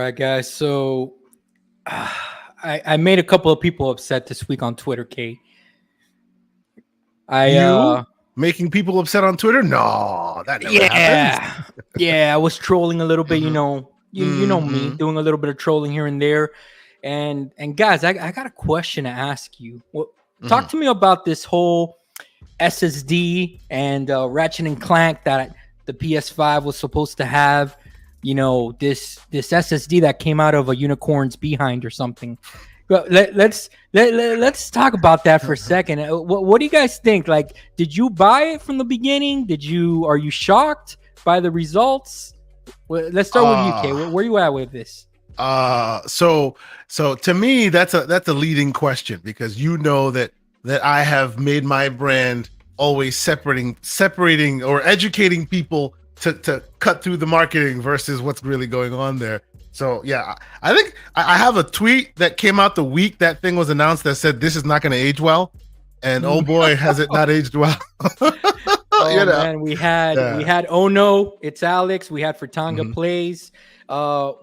right, guys. So I made a couple of people upset this week on Twitter, Kate. You making people upset on Twitter? No, that never happens. Yeah, I was trolling a little bit, you know. You know me, Mhm. doing a little bit of trolling here and there. And guys, I got a question to ask you. Talk to me about this whole SSD and Ratchet and Clank that the PS5 was supposed to have. You know, this SSD that came out of a unicorn's behind or something. Let's talk about that for a second. What do you guys think? Like, did you buy it from the beginning? Are you shocked by the results? Well, let's start with you, Kay. Where you at with this? So to me, that's a leading question, because you know that I have made my brand always separating or educating people to cut through the marketing versus what's really going on there. So yeah, I think I have a tweet that came out the week that thing was announced that said this is not going to age well, and oh boy, has it not aged well. Oh man, we had Oh No, It's Alex. We had Fratanga Plays.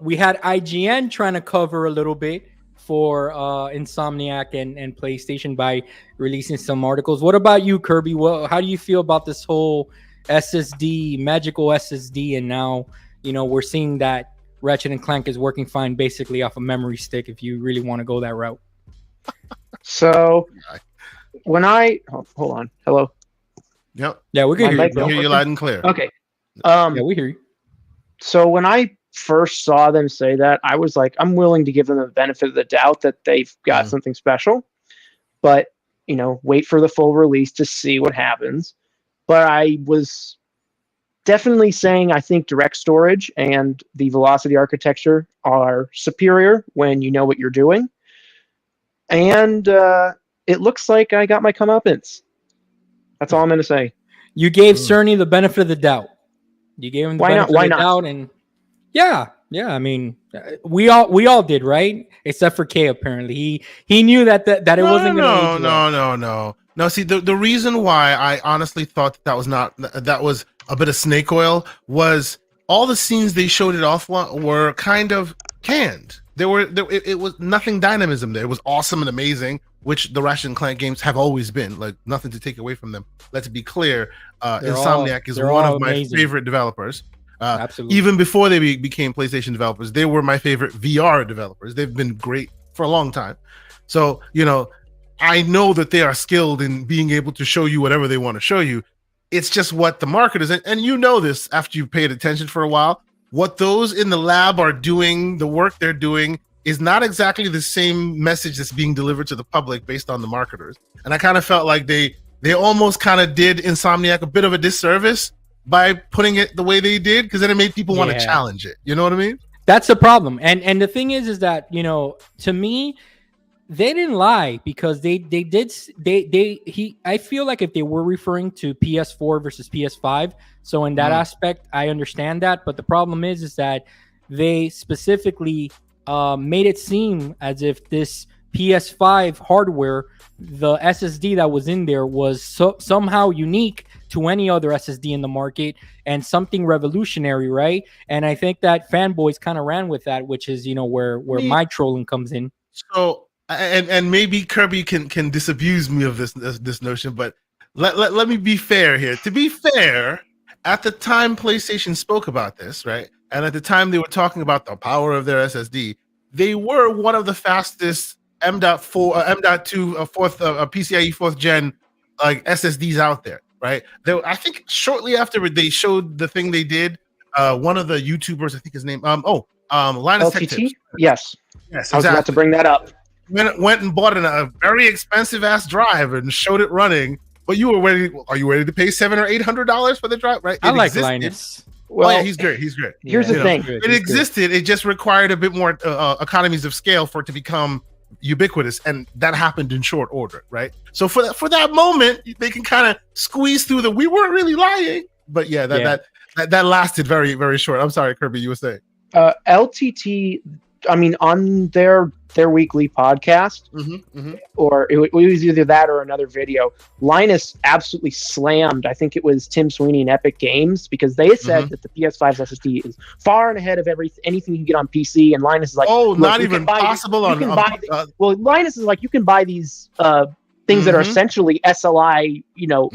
We had IGN trying to cover a little bit for Insomniac and PlayStation by releasing some articles. What about you, Kirby? How do you feel about this whole SSD, magical SSD, and now we're seeing that Ratchet and Clank is working fine basically off a memory stick if you really want to go that route. So when hold on, hello. Yep. Yeah, we can hear you. We hear you loud and clear. Okay. Yeah, we hear you. So when I first saw them say that, I was like, I'm willing to give them the benefit of the doubt that they've got something special, but wait for the full release to see what happens. But I was definitely saying I think direct storage and the velocity architecture are superior when you know what you're doing. And it looks like I got my comeuppance. That's all I'm going to say. You gave Cerny the benefit of the doubt. You gave him the benefit of the doubt, and yeah. I mean, we all did, right? Except for Kay, apparently. He knew that it wasn't going to. No. See, the reason why I honestly thought that was a bit of snake oil was all the scenes they showed it off were kind of canned. It was nothing dynamism there. It was awesome and amazing, which the Ratchet and Clank games have always been. Like, nothing to take away from them. Let's be clear. Insomniac is one of my favorite developers. Absolutely. Even before they became PlayStation developers, they were my favorite VR developers. They've been great for a long time. So, I know that they are skilled in being able to show you whatever they want to show you. It's just what the marketers, and you know this after you've paid attention for a while, what those in the lab are doing, the work they're doing, is not exactly the same message that's being delivered to the public based on the marketers. And I kind of felt like they almost kind of did Insomniac a bit of a disservice by putting it the way they did, because then it made people want to challenge it. You know what I mean? That's the problem. And the thing is that, to me, they didn't lie, because I feel like if they were referring to PS4 versus PS5, so in that aspect, I understand that. But the problem is that they specifically made it seem as if this PS5 hardware, the SSD that was in there, was somehow unique to any other SSD in the market and something revolutionary, right? And I think that fanboys kind of ran with that, which is where my trolling comes in. So and maybe Kirby can disabuse me of this notion, but let me be fair here. To be fair, at the time PlayStation spoke about this, right? And at the time they were talking about the power of their SSD, they were one of the fastest M.2 PCIe 4th gen like SSDs out there, right? I think shortly after they showed the thing they did, one of the YouTubers, I think his name, Linus Tech Tips. Yes, exactly. I was about to bring that up. Went and bought a very expensive ass drive and showed it running. But you were ready. Are you ready to pay $700 or $800 for the drive? Right? I like Linus. Well, yeah, he's great. Here's the thing: it existed. It just required a bit more economies of scale for it to become ubiquitous, and that happened in short order, right? So for that moment, they can kind of squeeze through we weren't really lying, but that lasted very, very short. I'm sorry, Kirby, you were saying. LTT I mean, on their weekly podcast, or it was either that or another video, Linus absolutely slammed, I think it was Tim Sweeney and Epic Games, because they said that the PS5's SSD is far and ahead of anything you can get on PC, and Linus is like, not even possible well, Linus is like, you can buy these things that are essentially SLI,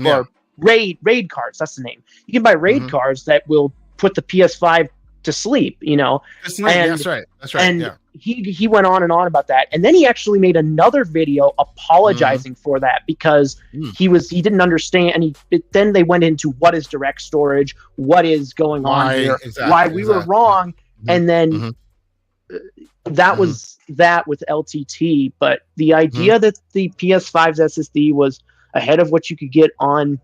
or RAID cards, that's the name. You can buy RAID cards that will put the PS5 to sleep, That's right. And he went on and on about that, and then he actually made another video apologizing for that, because he didn't understand, and then they went into what is direct storage, what is going on here, why we were wrong, and then that was that with LTT. But the idea that the PS5's SSD was ahead of what you could get on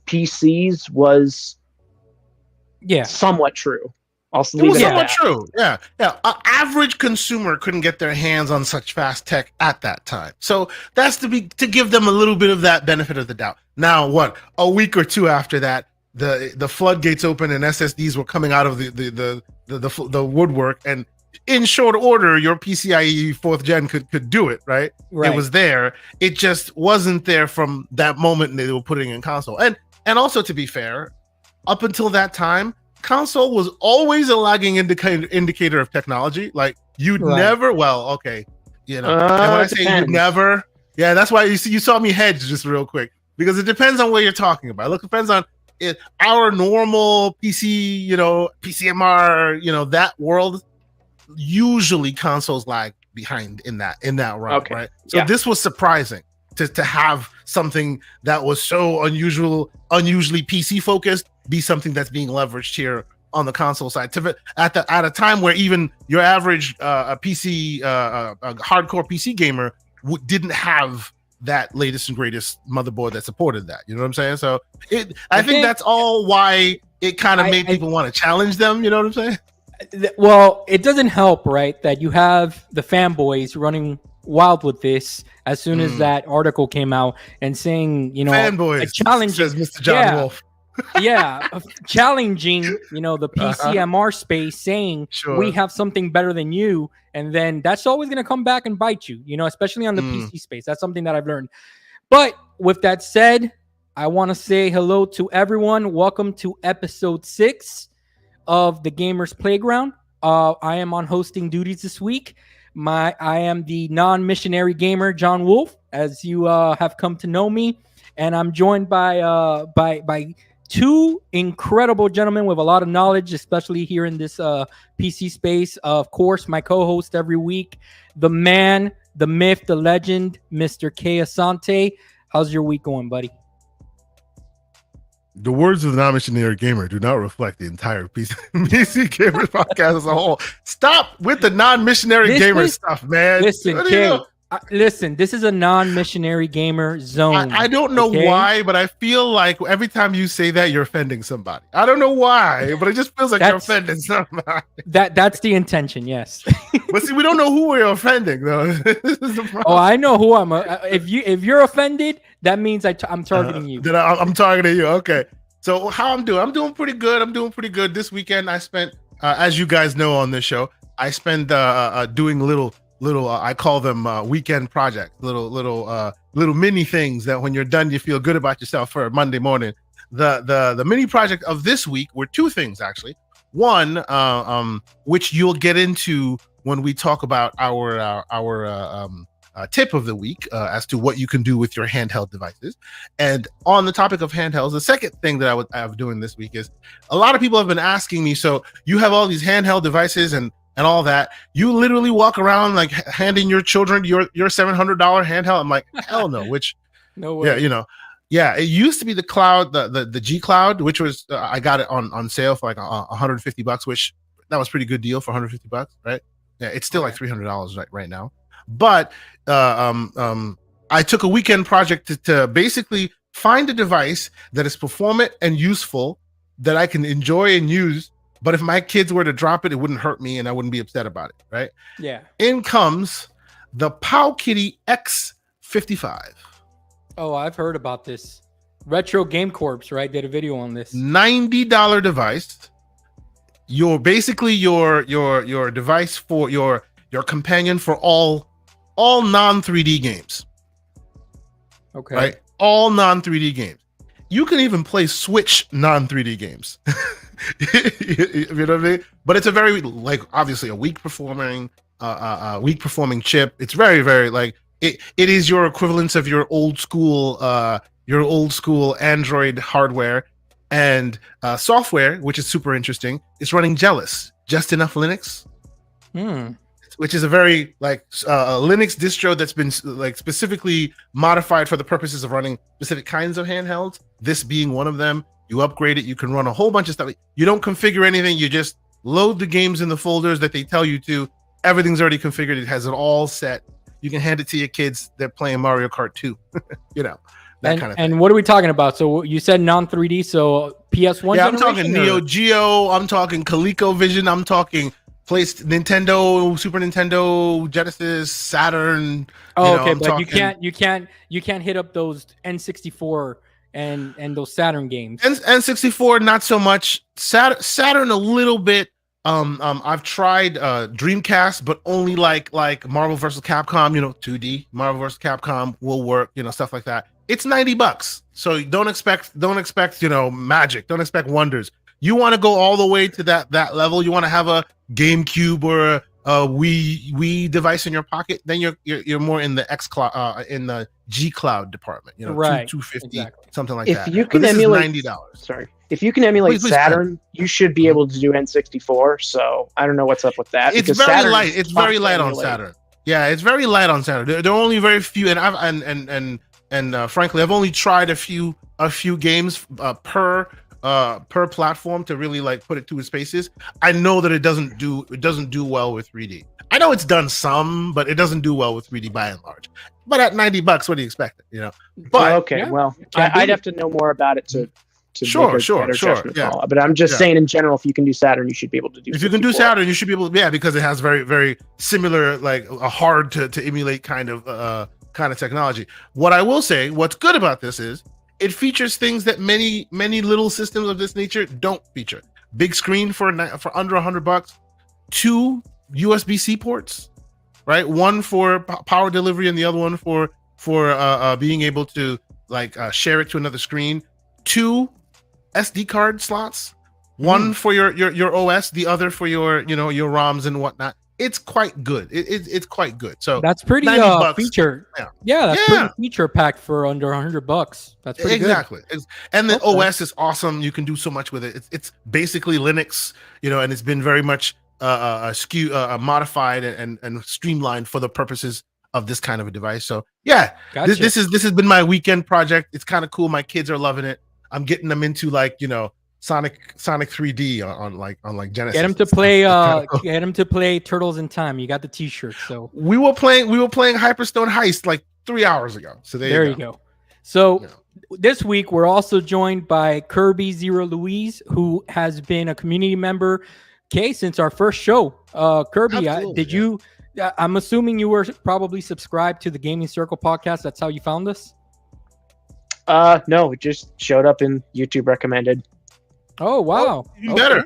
PCs was somewhat true. It was somewhat true. Yeah. An average consumer couldn't get their hands on such fast tech at that time. So that's to give them a little bit of that benefit of the doubt. Now, a week or two after that, the floodgates opened and SSDs were coming out of the woodwork, and in short order, your PCIe 4th gen could do it, right? It was there. It just wasn't there from that moment they were putting in console. And also, to be fair, up until that time, console was always a lagging indicator of technology. Like, you'd never, and when I say you'd never, that's why you saw me hedge just real quick, because it depends on what you're talking about. Look, it depends on our normal PC, PCMR, that world. Usually consoles lag behind in that realm, right? So this was surprising to have something that was so unusually PC focused be something that's being leveraged here on the console side. At a time where even your average PC hardcore PC gamer didn't have that latest and greatest motherboard that supported that. You know what I'm saying? So I think that's all why it kind of made people want to challenge them. You know what I'm saying? Well, it doesn't help, right, that you have the fanboys running wild with this as soon as that article came out and saying, fanboys, challenging, says Mr. John Wolf. Challenging, the PCMR space, saying we have something better than you, and then that's always going to come back and bite you, especially on the PC space. That's something that I've learned. But with that said, I want to say hello to everyone. Welcome to episode 6 of the Gamers Playground. I am on hosting duties this week. I am the non-missionary gamer, John Wolf, as you have come to know me, and I'm joined by two incredible gentlemen with a lot of knowledge, especially here in this PC space. Of course, my co-host every week, the man, the myth, the legend, Mr. K. Asante. How's your week going, buddy? The words of the non-missionary gamer do not reflect the entire PC Gamer podcast as a whole. Stop with the non-missionary gamer stuff, man. Listen, Kay, listen, this is a non-missionary gamer zone. I don't know why, but I feel like every time you say that, you're offending somebody. I don't know why, but it just feels like you're offending somebody. That's the intention, yes. But see, we don't know who we're offending, though. Oh, I know who I'm. If you're offended, that means I'm targeting you. Then I'm targeting you. Okay. So how I'm doing? I'm doing pretty good. This weekend I spent, as you guys know on this show, I spend doing little I call them weekend projects, little mini things that when you're done you feel good about yourself for a Monday morning. The mini project of this week were two things, actually. One, which you'll get into when we talk about our tip of the week as to what you can do with your handheld devices. And on the topic of handhelds, the second thing that I'm doing this week is a lot of people have been asking me, so you have all these handheld devices and all that, you literally walk around like handing your children your $700 handheld? I'm like, hell no. Which no way. Yeah, it used to be the Cloud, the G Cloud, which was I got it on sale for like $150, which that was a pretty good deal for $150, right? Yeah, it's still like $300 right now. But I took a weekend project to basically find a device that is performant and useful that I can enjoy and use. But if my kids were to drop it, it wouldn't hurt me and I wouldn't be upset about it, right? Yeah. In comes the Powkitty X55. Oh, I've heard about this. Retro Game Corps, right? Did a video on this. $90 device. your basically your device for your companion for all non 3D games. Okay. Right? All non 3D games. You can even play Switch non 3D games. You know what I mean? But it's a very like obviously a weak performing chip. It's very very like it is your equivalence of your old school Android hardware and software, which is super interesting. It's running just enough Linux. Which is a very like Linux distro that's been like specifically modified for the purposes of running specific kinds of handhelds. This being one of them. You upgrade it, you can run a whole bunch of stuff. You don't configure anything. You just load the games in the folders that they tell you to. Everything's already configured. It has it all set. You can hand it to your kids. They're playing Mario Kart 2. You know, that kind of thing. And what are we talking about? So you said non 3D. So PS1. Yeah, I'm talking Neo Geo. I'm talking ColecoVision. I'm talking Nintendo, Super Nintendo, Genesis, Saturn. Oh, okay, but you can't hit up those N64 and those Saturn games. N64 not so much. Saturn a little bit. I've tried Dreamcast, but only like Marvel vs. Capcom, 2D. Marvel vs. Capcom will work, stuff like that. It's $90. So don't expect magic. Don't expect wonders. You want to go all the way to that level. You want to have a GameCube or a Wii device in your pocket. Then you're more in the in the G Cloud department. Right, $250, exactly. something like that. If you can emulate $90. Sorry, if you can emulate Saturn, you should be able to do N64. So I don't know what's up with that. It's very light. It's very light on Saturn. Yeah, it's very light on Saturn. There are only very few, and frankly, I've only tried a few games per platform to really like put it to its paces. I know that it doesn't do well with 3D. I know it's done some, but it doesn't do well with 3D by and large. But at $90, what do you expect? But okay, well, I'd have to know more about it to sure. Yeah. Call. But I'm just saying in general, if you can do Saturn, you should be able to do. If you can do Saturn, you should be able to. Yeah, because it has very very similar, like a hard to emulate kind of technology. What I will say, what's good about this is it features things that many little systems of this nature don't feature. Big screen for under $100, 2 USB-C ports, right? One for power delivery and the other one for being able to share it to another screen. 2 SD card slots, one for your OS, the other for your your ROMs and whatnot. It's quite good. It's quite good. So that's pretty feature. Yeah, that's pretty feature packed for under $100. That's pretty good. And the OS is awesome. You can do so much with it. It's basically Linux, and it's been very much modified and streamlined for the purposes of this kind of a device. So yeah, gotcha. This has been my weekend project. It's kind of cool. My kids are loving it. I'm getting them into Sonic 3D on Genesis. Get him to play Turtles in Time. You got the T-shirt. So we were playing Hyperstone Heist like 3 hours ago. So there you go. So this week we're also joined by Kirby Zero Louise, who has been a community member, since our first show. Kirby, I'm assuming you were probably subscribed to the Gaming Circle podcast. That's how you found us. No, it just showed up in YouTube recommended. Oh, wow. Even better.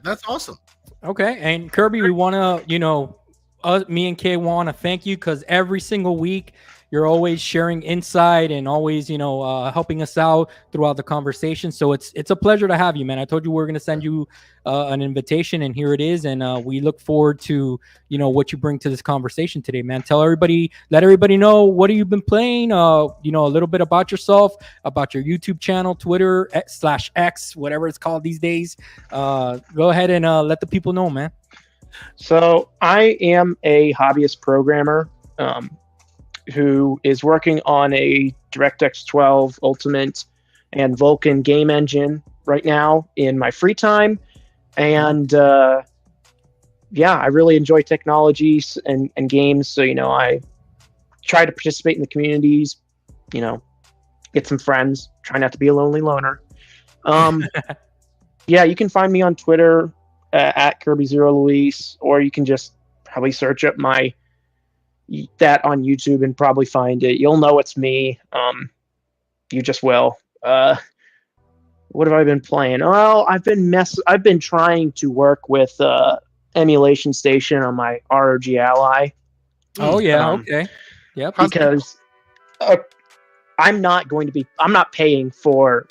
That's awesome. Okay. And Kirby, we want to, me and Kay want to thank you because every single week you're always sharing insight and always, helping us out throughout the conversation. So it's a pleasure to have you, man. I told you we were going to send you an invitation, and here it is. And we look forward to, what you bring to this conversation today, man. Let everybody know what have you been playing, a little bit about yourself, about your YouTube channel, Twitter /X, whatever it's called these days. Go ahead and let the people know, man. So I am a hobbyist programmer who is working on a DirectX 12 Ultimate and Vulkan game engine right now in my free time. And I really enjoy technologies and games. So, I try to participate in the communities, get some friends, try not to be a lonely loner. You can find me on Twitter at Kirby Zero Luis, or you can just probably search up that on YouTube and probably find it. You'll know it's me. You just will. what have I been playing? Well, I've been trying to work with Emulation Station on my ROG Ally. Oh yeah, okay. Yep. Because I'm not paying for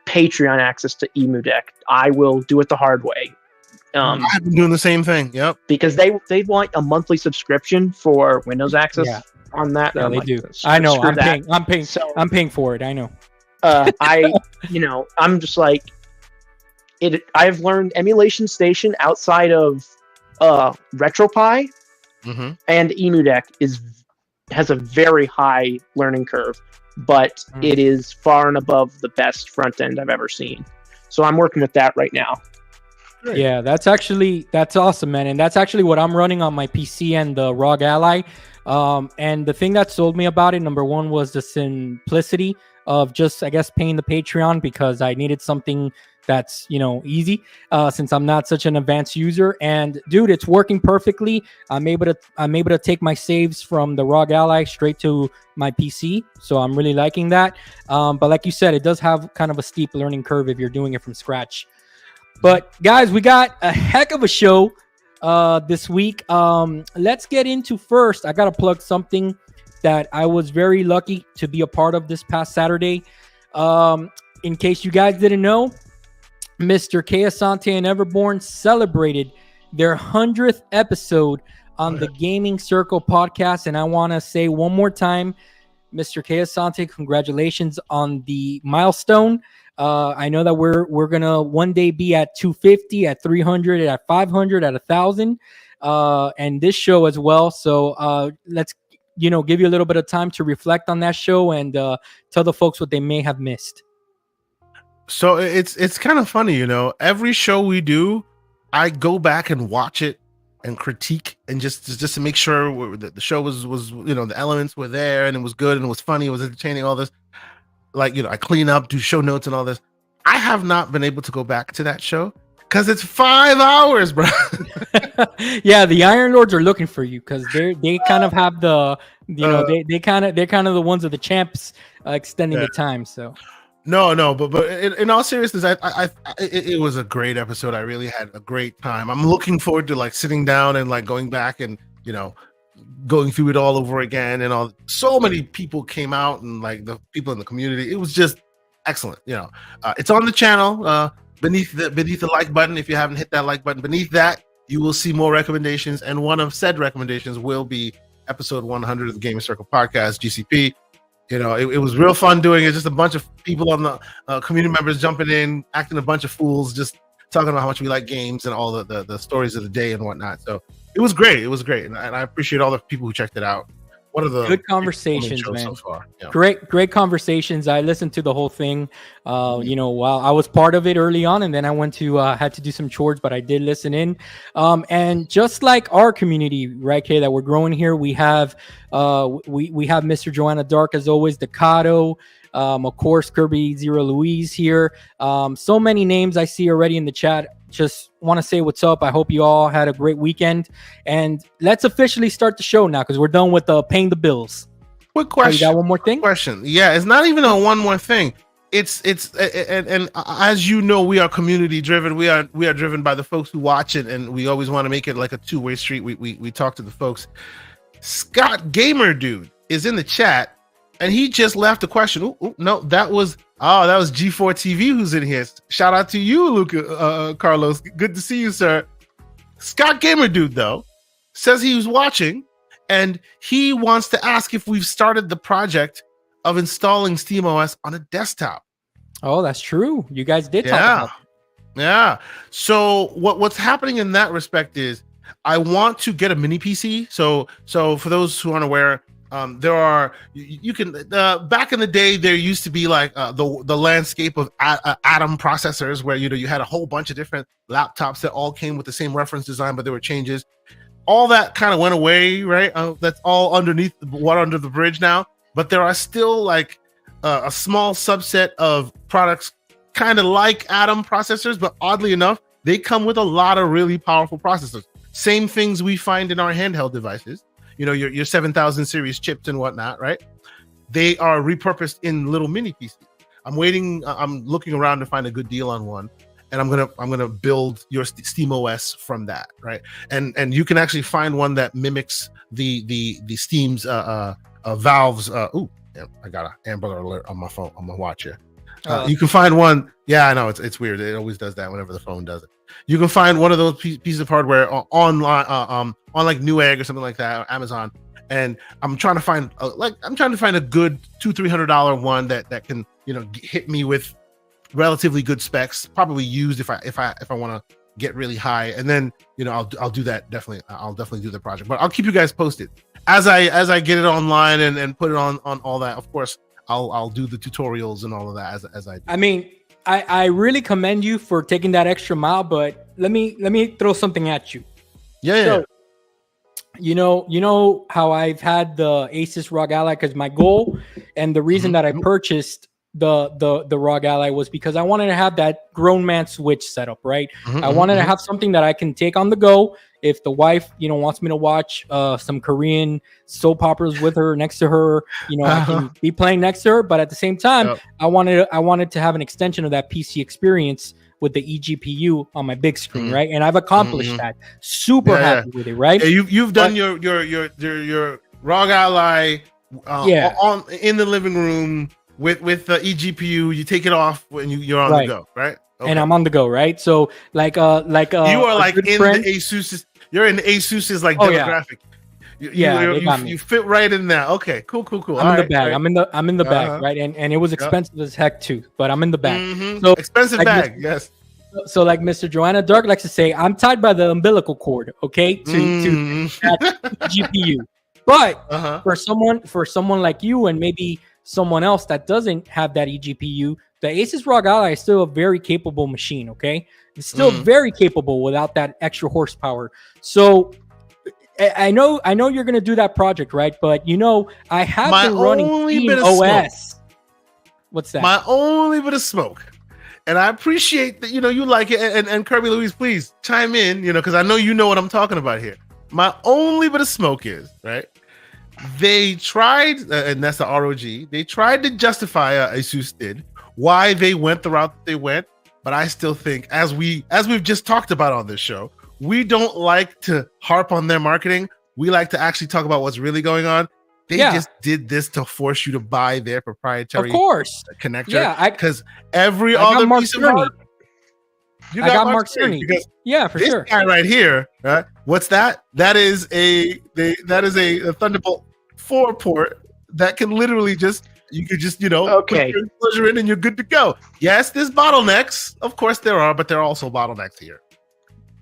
Patreon access to EmuDeck. I will do it the hard way. I've been doing the same thing. Yep. Because they want a monthly subscription for Windows access on that. Yeah, they like, do. I know. I'm paying. So, I'm paying for it. I know. I'm just like it. I've learned Emulation Station outside of RetroPie and EmuDeck has a very high learning curve, but it is far and above the best front end I've ever seen. So I'm working with that right now. Great. Yeah, that's awesome, man. And that's actually what I'm running on my PC and the ROG Ally. And the thing that sold me about it, number one, was the simplicity of just, I guess, paying the Patreon, because I needed something that's, easy, since I'm not such an advanced user. And dude, it's working perfectly. I'm able to take my saves from the ROG Ally straight to my PC. So I'm really liking that. But like you said, it does have kind of a steep learning curve if you're doing it from scratch. But guys, we got a heck of a show this week. Let's get into first. I got to plug something that I was very lucky to be a part of this past Saturday. In case you guys didn't know, Mr. K. Asante and Everborn celebrated their 100th episode on the Gaming Circle podcast. And I want to say one more time, Mr. K. Asante, congratulations on the milestone. I know that we're gonna one day be at 250, at 300, at 500, at 1,000, and this show as well. So let's give you a little bit of time to reflect on that show and tell the folks what they may have missed. So it's kind of funny, every show we do, I go back and watch it and critique and just to make sure the show was the elements were there and it was good and it was funny, it was entertaining, all this. Like, I clean up, do show notes and all this. I have not been able to go back to that show because it's 5 hours, bro. Yeah, the Iron Lords are looking for you because they kind of have the, they're kind of the ones of the champs extending the time. So no, but in all seriousness, it was a great episode. I really had a great time. I'm looking forward to sitting down and going back and going through it all over again, and all. So many people came out, and the people in the community, it was just excellent. It's on the channel beneath the like button. If you haven't hit that like button beneath that, you will see more recommendations, and one of said recommendations will be episode 100 of the Gaming Circle podcast, GCP. It was real fun doing it. Just a bunch of people on the community members jumping in, acting a bunch of fools, just talking about how much we like games and all the stories of the day and whatnot. So it was great. And I appreciate all the people who checked it out. One of the good conversations, man. So far. Yeah. Great conversations. I listened to the whole thing. While I was part of it early on, and then I went to had to do some chores, but I did listen in. And just like our community, right, Kay, that we're growing here, we have we have Mr. Joanna Dark as always, Decado. Of course, Kirby Zero Louise here. So many names I see already in the chat. Just want to say what's up. I hope you all had a great weekend. And let's officially start the show now because we're done with paying the bills. Quick question. You got one more thing? Question. Yeah, it's not even a one more thing. It's and as you know, we are community driven. We are driven by the folks who watch it, and we always want to make it like a two-way street. We talk to the folks. Scott Gamer Dude is in the chat, and he just left a question. No, that was G4 TV who's in here. Shout out to you, Luca, Carlos. Good to see you, sir. Scott Gamer Dude, though, says he was watching, and he wants to ask if we've started the project of installing SteamOS on a desktop. Oh, that's true. You guys did talk about that. Yeah. So what's happening in that respect is I want to get a mini PC. So for those who aren't aware, there are you can back in the day there used to be the landscape of Atom processors where you had a whole bunch of different laptops that all came with the same reference design, but there were changes. All that kind of went away, right? That's all underneath the water under the bridge now. But there are still a small subset of products kind of like Atom processors, but oddly enough, they come with a lot of really powerful processors. Same things we find in our handheld devices. Your 7000 series chips and whatnot, right? They are repurposed in little mini PCs. I'm waiting. I'm looking around to find a good deal on one, and I'm gonna build your Steam OS from that, right? And you can actually find one that mimics the Steam's Valve's. Ooh, I got an Amber Alert on my phone, on my watch here. You can find one. Yeah, I know it's weird. It always does that whenever the phone does it. You can find one of those pieces of hardware online, on like Newegg or something like that, or Amazon. And I'm trying to find a good $200-$300 one that can hit me with relatively good specs, probably used if I want to get really high. And then I'll do that definitely. I'll definitely do the project, but I'll keep you guys posted as I get it online and put it on all that. Of course, I'll do the tutorials and all of that as I do. I mean, I really commend you for taking that extra mile, but let me throw something at you. Yeah. So, you know how I've had the Asus ROG Ally, because my goal and the reason that I purchased the ROG Ally was because I wanted to have that grown man switch setup, right? I wanted to have something that I can take on the go. If the wife, wants me to watch some Korean soap operas with her next to her, I can be playing next to her. But at the same time, I wanted to have an extension of that PC experience with the eGPU on my big screen, right? And I've accomplished that. Super happy with it, right? Yeah, you've done your ROG Ally in the living room with the eGPU. You take it off when you're on the go, right? Okay. And I'm on the go, right? So you are like in the Asus's. You're in the Asus's demographic. You fit right in there. Okay, cool. I'm in the bag. I'm in the bag, right? And it was expensive as heck too, but I'm in the bag. So expensive bag, yes. So like Mr. Joanna Dark likes to say, I'm tied by the umbilical cord, okay, to that GPU. But for someone like you and maybe someone else that doesn't have that eGPU, the Asus ROG Ally is still a very capable machine, okay? It's still very capable without that extra horsepower. So I know you're gonna do that project, right? But I have been running Steam OS. What's that? My only bit of smoke, and I appreciate that you like it. And Kirby Louise, please chime in, because I know you know what I'm talking about here. My only bit of smoke is right. They tried, and that's the ROG. They tried to justify, Asus did, why they went the route that they went. But I still think, as we've just talked about on this show, we don't like to harp on their marketing. We like to actually talk about what's really going on. They just did this to force you to buy their proprietary connector. Yeah, because every other piece of hardware. I got Mark Cerny. Yeah, for sure. This guy right here, right? What's that? That is a Thunderbolt 4 port that can literally you could just, put your enclosure in and you're good to go. Yes, there's bottlenecks. Of course there are, but there are also bottlenecks here.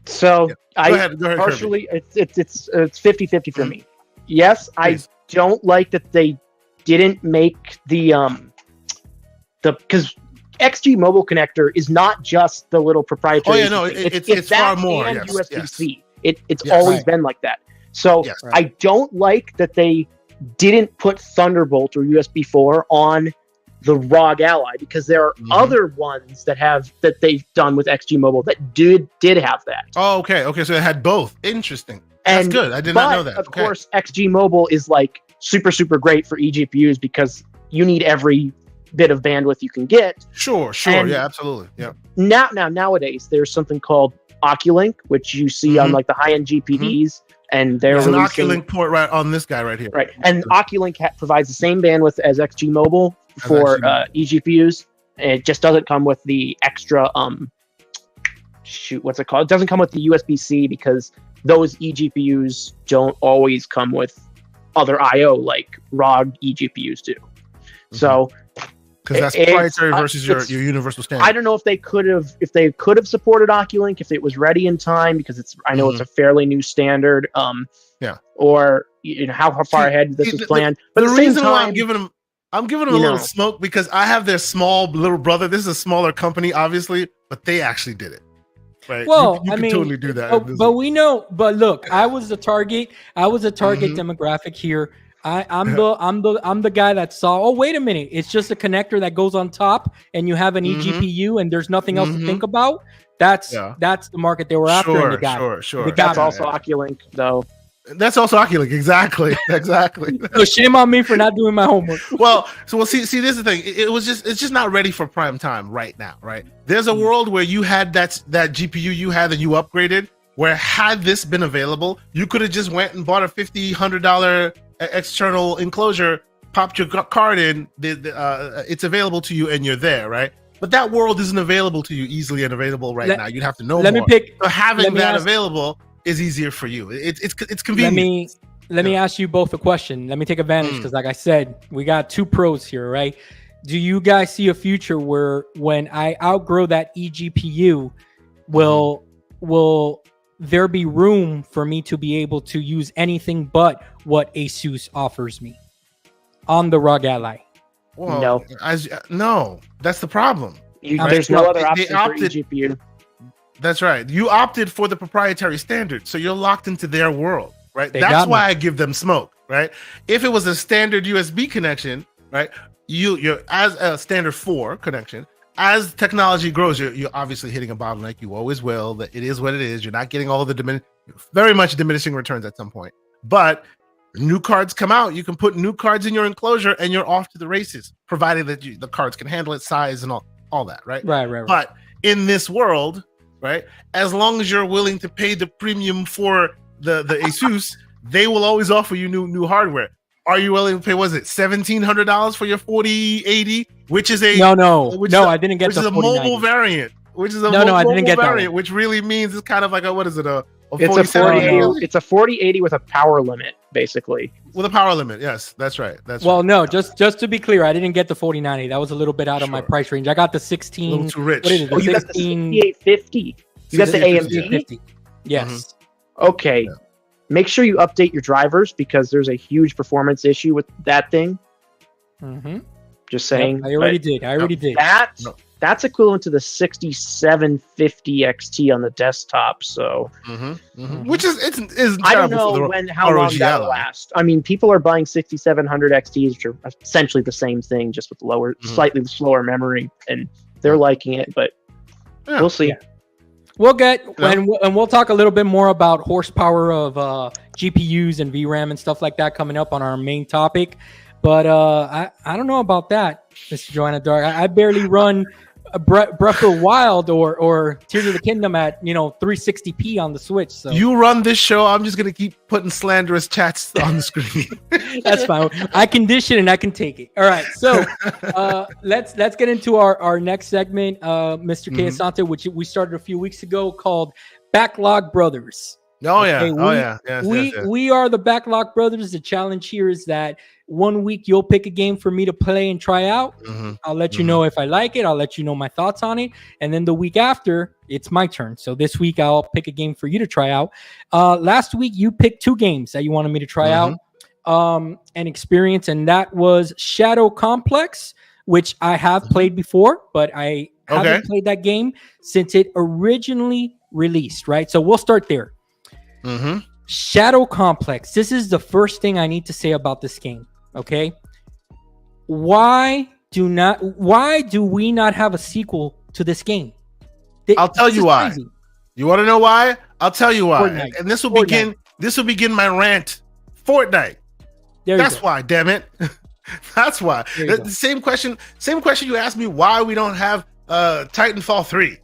So go ahead, partially, it's 50-50 for me. Yes, please. I don't like that they didn't make because XG Mobile connector is not just the little proprietary. Oh yeah, no, it's far more. And USB-C. It's always been like that. So I don't like that they didn't put Thunderbolt or USB 4 on the ROG Ally, because there are other ones that they've done with XG Mobile that did have that. Oh, okay, so it had both. Interesting. That's good. I did not know that. Of course, XG Mobile is super, super great for eGPUs because you need every bit of bandwidth you can get. Sure. And yeah, absolutely. Yeah. Nowadays, there's something called Oculink, which you see on the high-end GPDs. And there's an Oculink port right on this guy right here. Right. And Oculink provides the same bandwidth as XG Mobile for eGPUs. It just doesn't come with the extra what's it called? It doesn't come with the USB-C because those eGPUs don't always come with other I/O like ROG eGPUs do. So because that's proprietary versus your universal standard. I don't know if they could have supported Oculink if it was ready in time, because I know it's a fairly new standard. Or how far ahead this was planned. But the reason why I'm giving them a little smoke, because I have their small little brother. This is a smaller company, obviously, but they actually did it. Right. Well, you can totally do that. But we know. But look, I was a target demographic here. I'm the guy that saw, oh, wait a minute, it's just a connector that goes on top and you have an eGPU and there's nothing else to think about. That's the market they were after. And they got sure. That's also Oculink though. That's also Oculus. Exactly. So shame on me for not doing my homework. Well, see, this is the thing. It's just not ready for prime time right now, right? There's a world where you had that GPU you had and you upgraded, where had this been available, you could have just went and bought a $100 external enclosure, popped your card in, it's available to you and you're there, right? But that world isn't available to you easily and available right now. You'd have to know more. So having that available is easier for you. It's convenient. Let me ask you both a question. Let me take advantage because, like I said, we got two pros here, right? Do you guys see a future where when I outgrow that eGPU, will there be room for me to be able to use anything but what Asus offers me on the ROG Ally? Well, no, that's the problem. There's no other option for eGPU. That's right. You opted for the proprietary standard, so you're locked into their world, right? That's why I give them smoke, right? If it was a standard USB connection, right, you're as a standard 4 connection, as technology grows, you're obviously hitting a bottleneck. You always will. That it is what it is. You're not getting all the very much diminishing returns at some point. But new cards come out. You can put new cards in your enclosure, and you're off to the races, provided that the cards can handle its size and all that, right? Right. But in this world, right, as long as you're willing to pay the premium for the Asus, they will always offer you new hardware. Are you willing to pay? Was it $1,700 for your 4080? Which is a I didn't get the mobile variant. Which is a I didn't get variant, that. Which really means it's kind of like a it's a 4080. It's a 4080 with a power limit, basically. With a power limit, yes, that's right. Just to be clear, I didn't get the 4090. That was a little bit out of my price range. I got the 16. A little too rich. What is it? You got the 6850. You got the AMD. Yes. Okay. Yeah. Make sure you update your drivers because there's a huge performance issue with that thing. Just saying. Yep, I already did. That's equivalent to the 6750 XT on the desktop. So, which is I don't know how long that'll last. I mean, people are buying 6700 XTs, which are essentially the same thing, just with slightly slower memory, and they're liking it. But we'll see. Yeah. We'll and we'll talk a little bit more about horsepower of GPUs and vRAM and stuff like that coming up on our main topic. But I don't know about that, Mr. Joanna Dark. I barely run a Breath of the Wild or Tears of the Kingdom at 360p on the Switch. So you run this show. I'm just gonna keep putting slanderous chats on the screen. That's fine. I can dish it and I can take it. All right. So let's get into our next segment, Mr. K. Asante, which we started a few weeks ago, called Backlog Brothers. Oh yeah. We are the Backlog Brothers. The challenge here is that 1 week you'll pick a game for me to play and try out. I'll let you know if I like it. I'll let you know my thoughts on it. And then the week after, it's my turn. So this week I'll pick a game for you to try out. Last week you picked 2 games that you wanted me to try out and experience, and that was Shadow Complex, which I have played before, but I haven't played that game since it originally released, right? So we'll start there. Shadow Complex. This is the first thing I need to say about this game. Okay. Why do we not have a sequel to this game? I'll tell you why. Crazy. You want to know why? I'll tell you why. Fortnite. And this will begin my rant. Fortnite. That's why, damn it. That's why. The same question you asked me why we don't have Titanfall 3.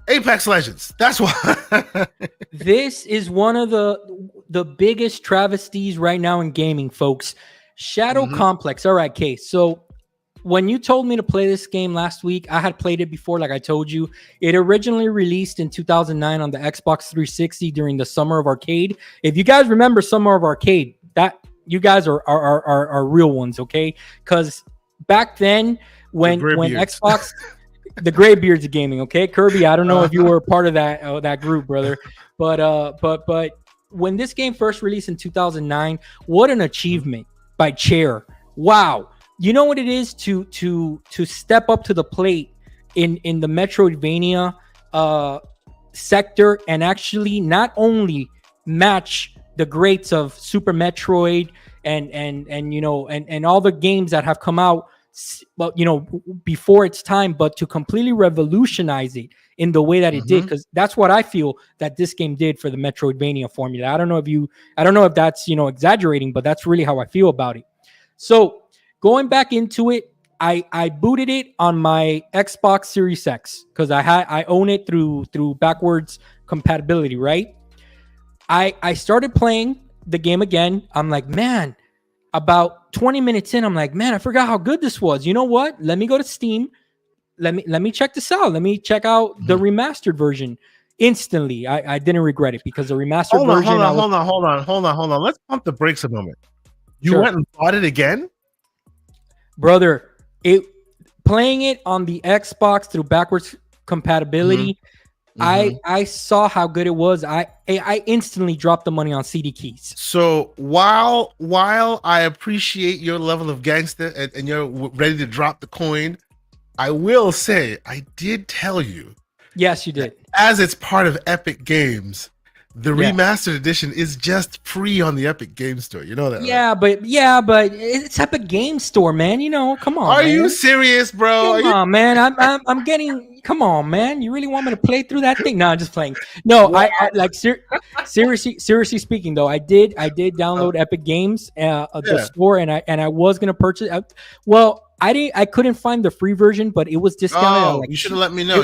Apex Legends. That's why. This is one of the biggest travesties right now in gaming, folks. Shadow Complex. All right, Case. So when you told me to play this game last week, I had played it before, like I told you. It originally released in 2009 on the Xbox 360 during the Summer of Arcade. If you guys remember Summer of Arcade, that you guys are real ones, okay? Because back then, when Xbox... The Graybeards of gaming, okay, Kirby. I don't know if you were a part of that group, brother, but when this game first released in 2009, what an achievement by Chair! Wow, you know what it is to step up to the plate in the Metroidvania sector and actually not only match the greats of Super Metroid and all the games that have come out well, before its time, but to completely revolutionize it in the way that it did, because that's what I feel that this game did for the Metroidvania formula. I don't know if that's exaggerating, but that's really how I feel about it. So going back into it, I booted it on my Xbox Series X because I own it through backwards compatibility, right? I started playing the game again. I'm like, man, about 20 minutes in, I'm like, man, I forgot how good this was. You know what? Let me go to Steam. Let me check this out. Let me check out the remastered version. Instantly, I didn't regret it because the remastered version. Hold on. Let's pump the brakes a moment. You went and bought it again? Brother, playing it on the Xbox through backwards compatibility, I saw how good it was. I instantly dropped the money on CD keys. So while I appreciate your level of gangster and you're ready to drop the coin, I will say I did tell you. Yes, you did. As it's part of Epic Games, the remastered edition is just free on the Epic Games Store. You know that, right? but it's Epic Games Store, man. Come on. Are you serious, bro? Come on, man. I'm getting. Come on, man. You really want me to play through that thing? No, I'm just playing. No, I like seriously speaking though. I did download Epic Games the store, and I was gonna purchase. I couldn't find the free version, but it was discounted. Oh, you should have let me know.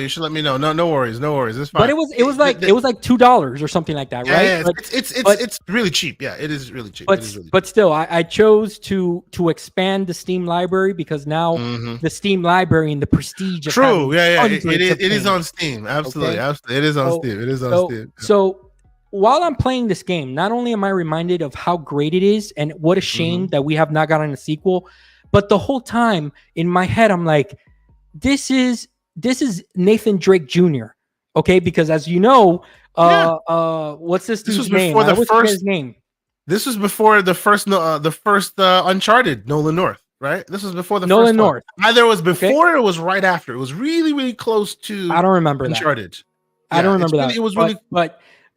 No worries. It's fine. But it was like $2 or something like that, right? Yeah, it's really cheap. Yeah, it is really cheap. But still, I chose to expand the Steam library because now the Steam library and the prestige. True. Yeah. It is on Steam. Absolutely. Okay? Absolutely. It is on Steam. It is on Steam. So while I'm playing this game, not only am I reminded of how great it is and what a shame that we have not gotten a sequel. But the whole time in my head, I'm like, this is Nathan Drake Jr. Okay, because as you know, what's this dude's name? His name. This was before the first Uncharted, Nolan North, right? This was before the Nolan first North. One. Either it was before or it was right after. It was really, really close to. I don't remember Uncharted. I don't remember that. It was really,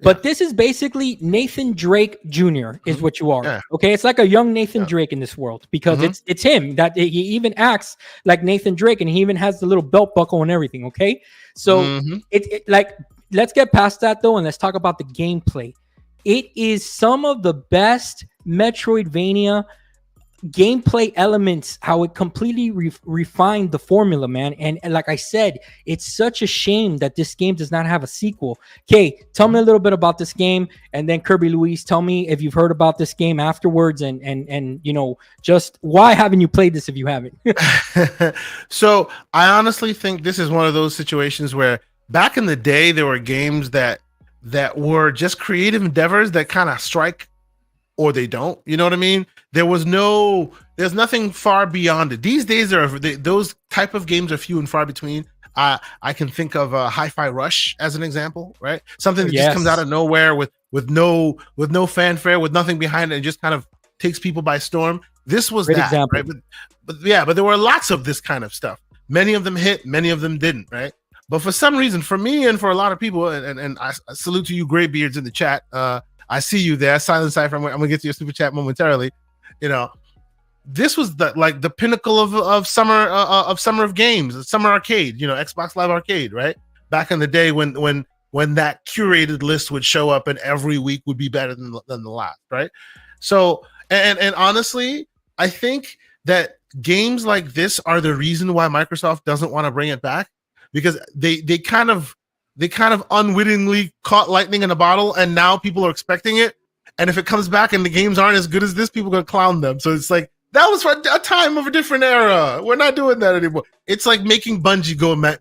but this is basically Nathan Drake Jr. is what you are. Yeah. Okay, it's like a young Nathan Drake in this world because it's him that he even acts like Nathan Drake and he even has the little belt buckle and everything. Okay, so it like let's get past that though and let's talk about the gameplay. It is some of the best Metroidvania gameplay elements, how it completely refined the formula, man. And like I said, it's such a shame that this game does not have a sequel. Okay, tell me a little bit about this game, and then Kirby Luis, tell me if you've heard about this game afterwards, and just why haven't you played this if you haven't? So I honestly think this is one of those situations where back in the day there were games that were just creative endeavors that kind of strike or they don't, you know what I mean? There's nothing far beyond it. These days, those type of games are few and far between. I can think of Hi-Fi Rush as an example, right? Something that just comes out of nowhere with no fanfare, with nothing behind it, and just kind of takes people by storm. This was Great that, example. right? But there were lots of this kind of stuff. Many of them hit, many of them didn't, right? But for some reason, for me and for a lot of people, and I salute to you, Graybeards in the chat. I see you there, Silent Cypher. I'm gonna get to your super chat momentarily. This was the pinnacle of summer of games, summer arcade. Xbox Live Arcade, right? Back in the day when that curated list would show up and every week would be better than the last, right? So and honestly, I think that games like this are the reason why Microsoft doesn't want to bring it back, because they kind of unwittingly caught lightning in a bottle, and now people are expecting it. And if it comes back and the games aren't as good as this, people are going to clown them. So it's like, that was for a time of a different era. We're not doing that anymore. It's like making Bungie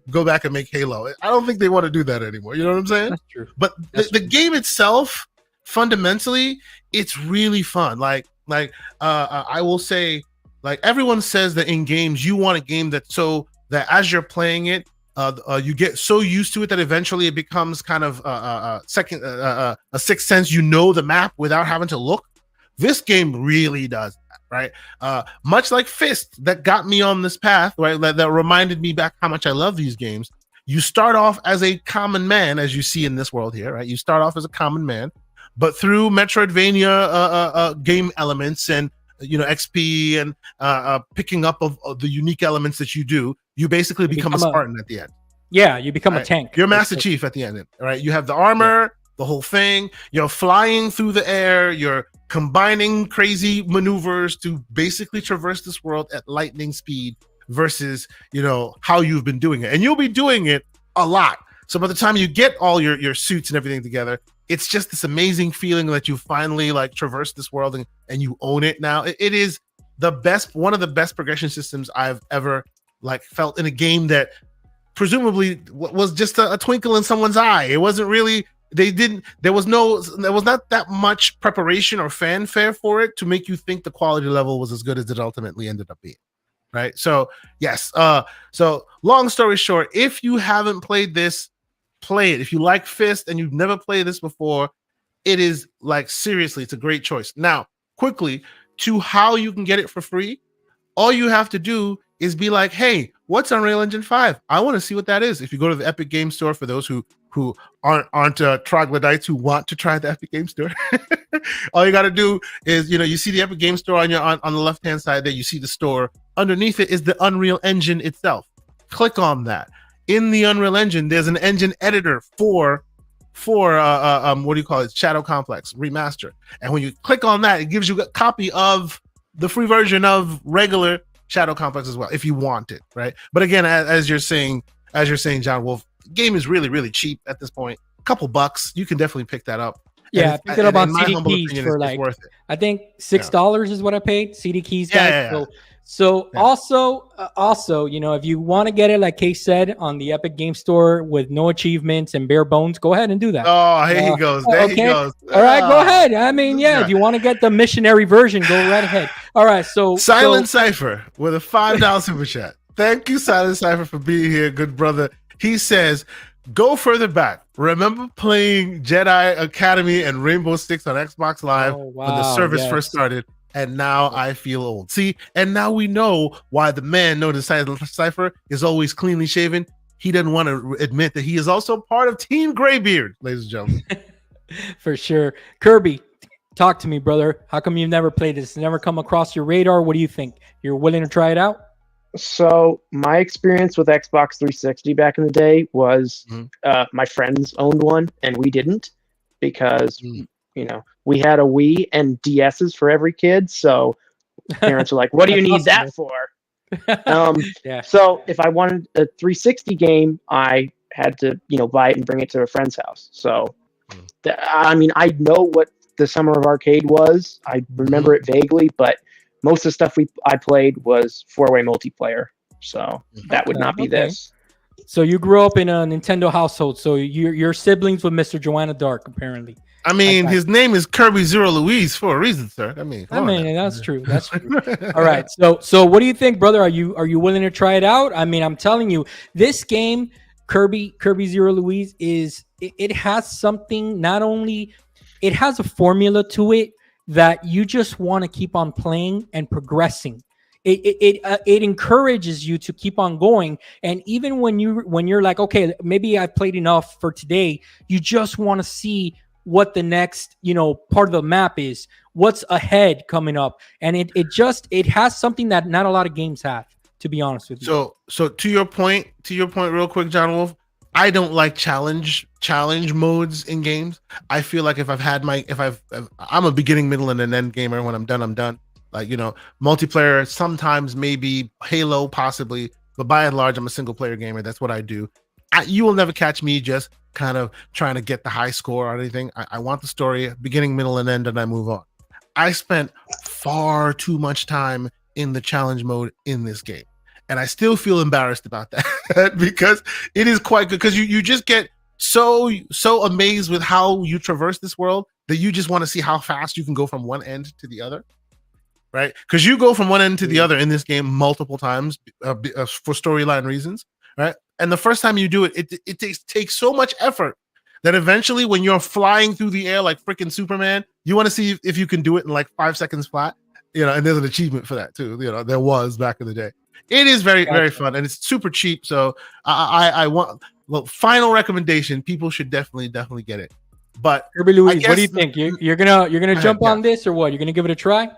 go back and make Halo. I don't think they want to do that anymore. You know what I'm saying? That's true. But the game itself, fundamentally, it's really fun. I will say, everyone says that in games, you want a game that as you're playing it, you get so used to it that eventually it becomes kind of a sixth sense. The map without having to look. This game really does that, right? Much like Fist, that got me on this path, right? That reminded me back how much I love these games. You start off as a common man, as you see in this world here, right? You start off as a common man, but through Metroidvania game elements and XP and picking up of the unique elements that you do, you basically become a Spartan at the end. Yeah, you become a tank. You're Master Chief at the end, right? You have the armor, the whole thing. You're flying through the air. You're combining crazy maneuvers to basically traverse this world at lightning speed versus, how you've been doing it. And you'll be doing it a lot. So by the time you get all your suits and everything together, it's just this amazing feeling that you finally like traverse this world and you own it now. It is one of the best progression systems I've ever like felt in a game that presumably was just a twinkle in someone's eye. It wasn't really, there was not that much preparation or fanfare for it to make you think the quality level was as good as it ultimately ended up being. Right. So yes. So long story short, if you haven't played this, play it. If you like Fist and you've never played this before, it is like, seriously, it's a great choice. Now, quickly to how you can get it for free. All you have to do is be like, hey, what's Unreal Engine 5? I want to see what that is. If you go to the Epic Game Store, for those who aren't troglodytes who want to try the Epic Game Store, all you got to do is, you see the Epic Game Store on the left-hand side there, you see the store. Underneath it is the Unreal Engine itself. Click on that. In the Unreal Engine, there's an engine editor for what do you call it? Shadow Complex Remaster. And when you click on that, it gives you a copy of the free version of regular Shadow Complex as well, if you want it, right? But again, as you're saying, John Wolf, the game is really, really cheap at this point. A couple bucks, you can definitely pick that up. Yeah, I picked it up on CD Keys for like, I think $6 is what I paid. CD Keys, guys. Yeah. So also, if you want to get it, like Kay said, on the Epic Game Store with no achievements and bare bones, go ahead and do that. Oh, here he goes. There he goes. All right, go ahead. I mean, if you want to get the missionary version, go right ahead. All right, so Silent Cypher with a $5 super chat. Thank you, Silent Cypher, for being here, good brother. He says, go further back. Remember playing Jedi Academy and Rainbow Six on Xbox Live when the service first started? And now I feel old. See, and now we know why the man known as Silent Cypher is always cleanly shaven. He doesn't want to admit that he is also part of Team Graybeard, ladies and gentlemen. For sure. Kirby, talk to me, brother. How come you've never played this? Never come across your radar? What do you think? You're willing to try it out? So my experience with Xbox 360 back in the day was my friends owned one and we didn't, because we had a Wii and DSs for every kid. So parents are like, what do you need that for? So if I wanted a 360 game, I had to, buy it and bring it to a friend's house. So, I know what the Summer of Arcade was. I remember it vaguely, but most of the stuff I played was 4-way multiplayer. So that would not be this. So you grew up in a Nintendo household. So your siblings with Mr. Joanna Dark, apparently. I mean, his name is Kirby Zero Louise for a reason, sir. That's true. That's true. All right. So what do you think, brother? Are you willing to try it out? I mean, I'm telling you, this game, Kirby Zero Louise, it has something. Not only it has a formula to it that you just want to keep on playing and progressing. It encourages you to keep on going, and even when you're like, okay, maybe I've played enough for today, you just want to see what the next part of the map is, what's ahead coming up, and it has something that not a lot of games have, to be honest with you. So to your point real quick, John Wolf, I don't like challenge modes in games. I feel like I'm a beginning, middle, and an end gamer. When I'm done. Like, multiplayer, sometimes maybe Halo, possibly, but by and large, I'm a single player gamer. That's what I do. You will never catch me just kind of trying to get the high score or anything. I want the story, beginning, middle, and end, and I move on. I spent far too much time in the challenge mode in this game, and I still feel embarrassed about that because it is quite good, because you just get so amazed with how you traverse this world that you just want to see how fast you can go from one end to the other. Right, because you go from one end to the other in this game multiple times for storyline reasons, right? And the first time you do it, it takes so much effort that eventually, when you're flying through the air like freaking Superman, you want to see if you can do it in like 5 seconds flat, and there's an achievement for that too. There was back in the day. It is very, very fun, and it's super cheap. So I want, final recommendation: people should definitely get it. But Kirby Louise, what do you think? You're gonna jump on this, or what? You're gonna give it a try?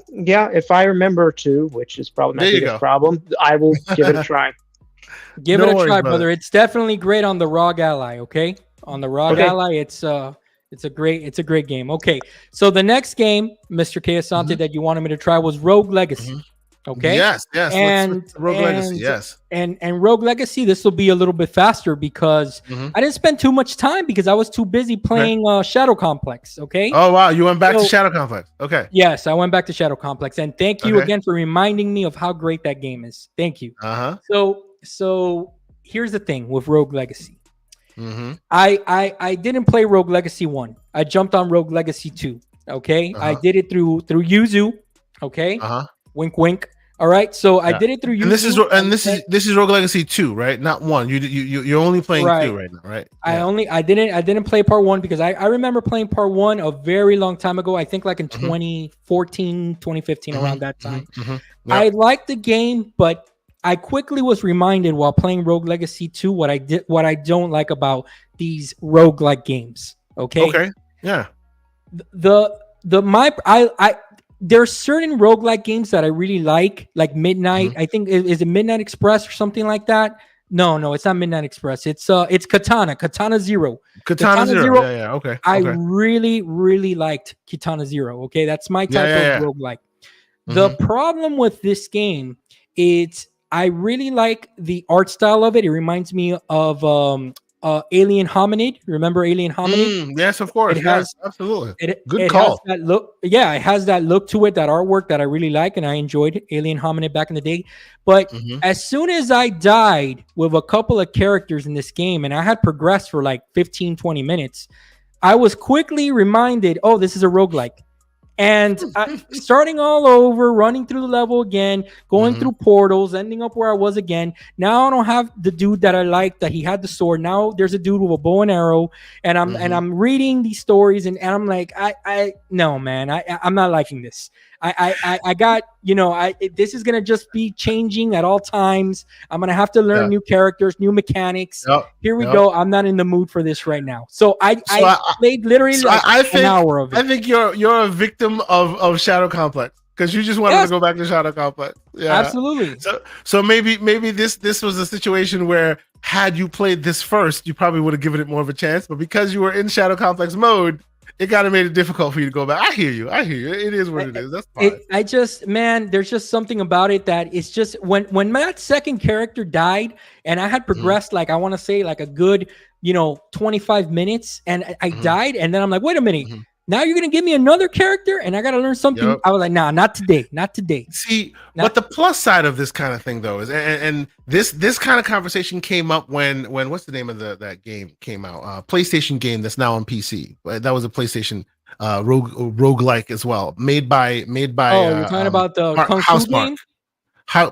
Yeah, if I remember to, which is probably my There you biggest go. problem, I will give it a try. Give No it a worries, try, brother. brother. It's definitely great on the ROG Ally. Okay, on the ROG Okay. Ally, it's a great game. Okay, so the next game, Mr. Kiyosante, that you wanted me to try was Rogue Legacy. Mhm. Okay, Yes. Let's switch to Rogue Legacy. Yes. and Rogue Legacy. This will be a little bit faster because Mhm. I didn't spend too much time because I was too busy playing Shadow Complex. Okay. Oh wow, you went back to So- Shadow Complex. Okay. Yes, I went back to Shadow Complex, and thank you Okay. again for reminding me of how great that game is. Thank you. Uh-huh. So here's the thing with Rogue Legacy. Mm-hmm. I didn't play Rogue Legacy 1. I jumped on Rogue Legacy 2. Okay. I did it through Yuzu. Okay. Wink wink. All right. So I did it through Yuzu. And this is Rogue Legacy 2, right? Not 1. You're only playing 2 right now, right? Yeah. I didn't play part 1 because I remember playing part 1 a very long time ago. I think like in 2014, 2015, around that time. Yep. I liked the game, but I quickly was reminded while playing Rogue Legacy 2 what I don't like about these roguelike games. Okay. Yeah. There are certain roguelike games that I really like Midnight. I think is it Midnight Express or something like that? No, it's not Midnight Express. It's Katana Zero. Katana Zero. Yeah. Okay. I really, really liked Katana Zero. Okay, that's my type of roguelike. The problem with this game is I really like the art style of it. It reminds me of Alien Hominid. Remember Alien Hominid? Yes, of course. It has absolutely. Good call. Has that look. Yeah, it has that look to it, that artwork that I really like, and I enjoyed Alien Hominid back in the day. But as soon as I died with a couple of characters in this game, and I had progressed for like 15, 20 minutes, I was quickly reminded, oh, this is a roguelike. And starting all over, running through the level again, going through portals, ending up where I was again. Now I don't have the dude that I liked, that he had the sword. Now there's a dude with a bow and arrow, and I'm reading these stories, and I'm like, no, man, I'm not liking this. I got, this is gonna just be changing at all times. I'm gonna have to learn new characters, new mechanics. Here we go. I'm not in the mood for this right now. So I played literally an hour of it. I think you're a victim of Shadow Complex because you just wanted to go back to Shadow Complex. Yeah, absolutely. So maybe this was a situation where had you played this first, you probably would have given it more of a chance. But because you were in Shadow Complex mode, it kind of made it difficult for you to go back. I hear you. It is what it is. That's fine. There's just something about it that it's just when that second character died and I had progressed, like I want to say like a good, 25 minutes, and I died, and then I'm like, wait a minute. Now you're gonna give me another character, and I gotta learn something. I was like, nah, not today. See, but the plus side of this kind of thing, though, is and this kind of conversation came up when what's the name of that game came out? PlayStation game that's now on PC. That was a PlayStation roguelike as well, made by. Oh, you're talking about the Kung Fu game?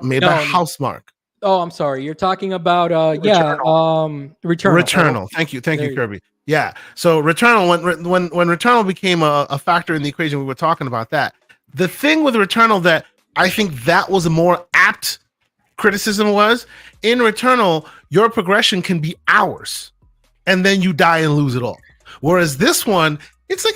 Made by Housemark. Oh, I'm sorry. You're talking about Returnal. Returnal. Thank you, Kirby. Yeah. So Returnal, when Returnal became a factor in the equation, we were talking about that. The thing with Returnal that I think that was a more apt criticism was, in Returnal, your progression can be hours, and then you die and lose it all. Whereas this one, it's like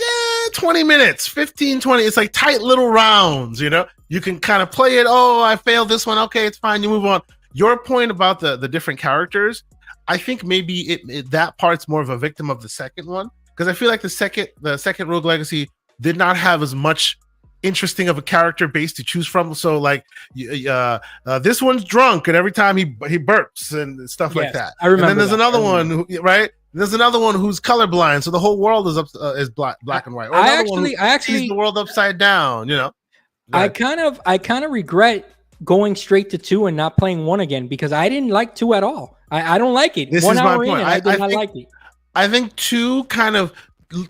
20 minutes, 15, 20. It's like tight little rounds, You can kind of play it. Oh, I failed this one. Okay, it's fine. You move on. Your point about the different characters, I think maybe that part's more of a victim of the second one, because I feel like the second Rogue Legacy did not have as much interesting of a character base to choose from. So like this one's drunk, and every time he burps and stuff like that. I remember. And then there's another one, right? There's another one who's colorblind, so the whole world is black and white. Or I actually sees the world upside down. I kind of regret going straight to 2 and not playing 1 again, because I didn't like 2 at all. I don't like it. This 1 is my hour in, point. and I did not like it. I think 2 kind of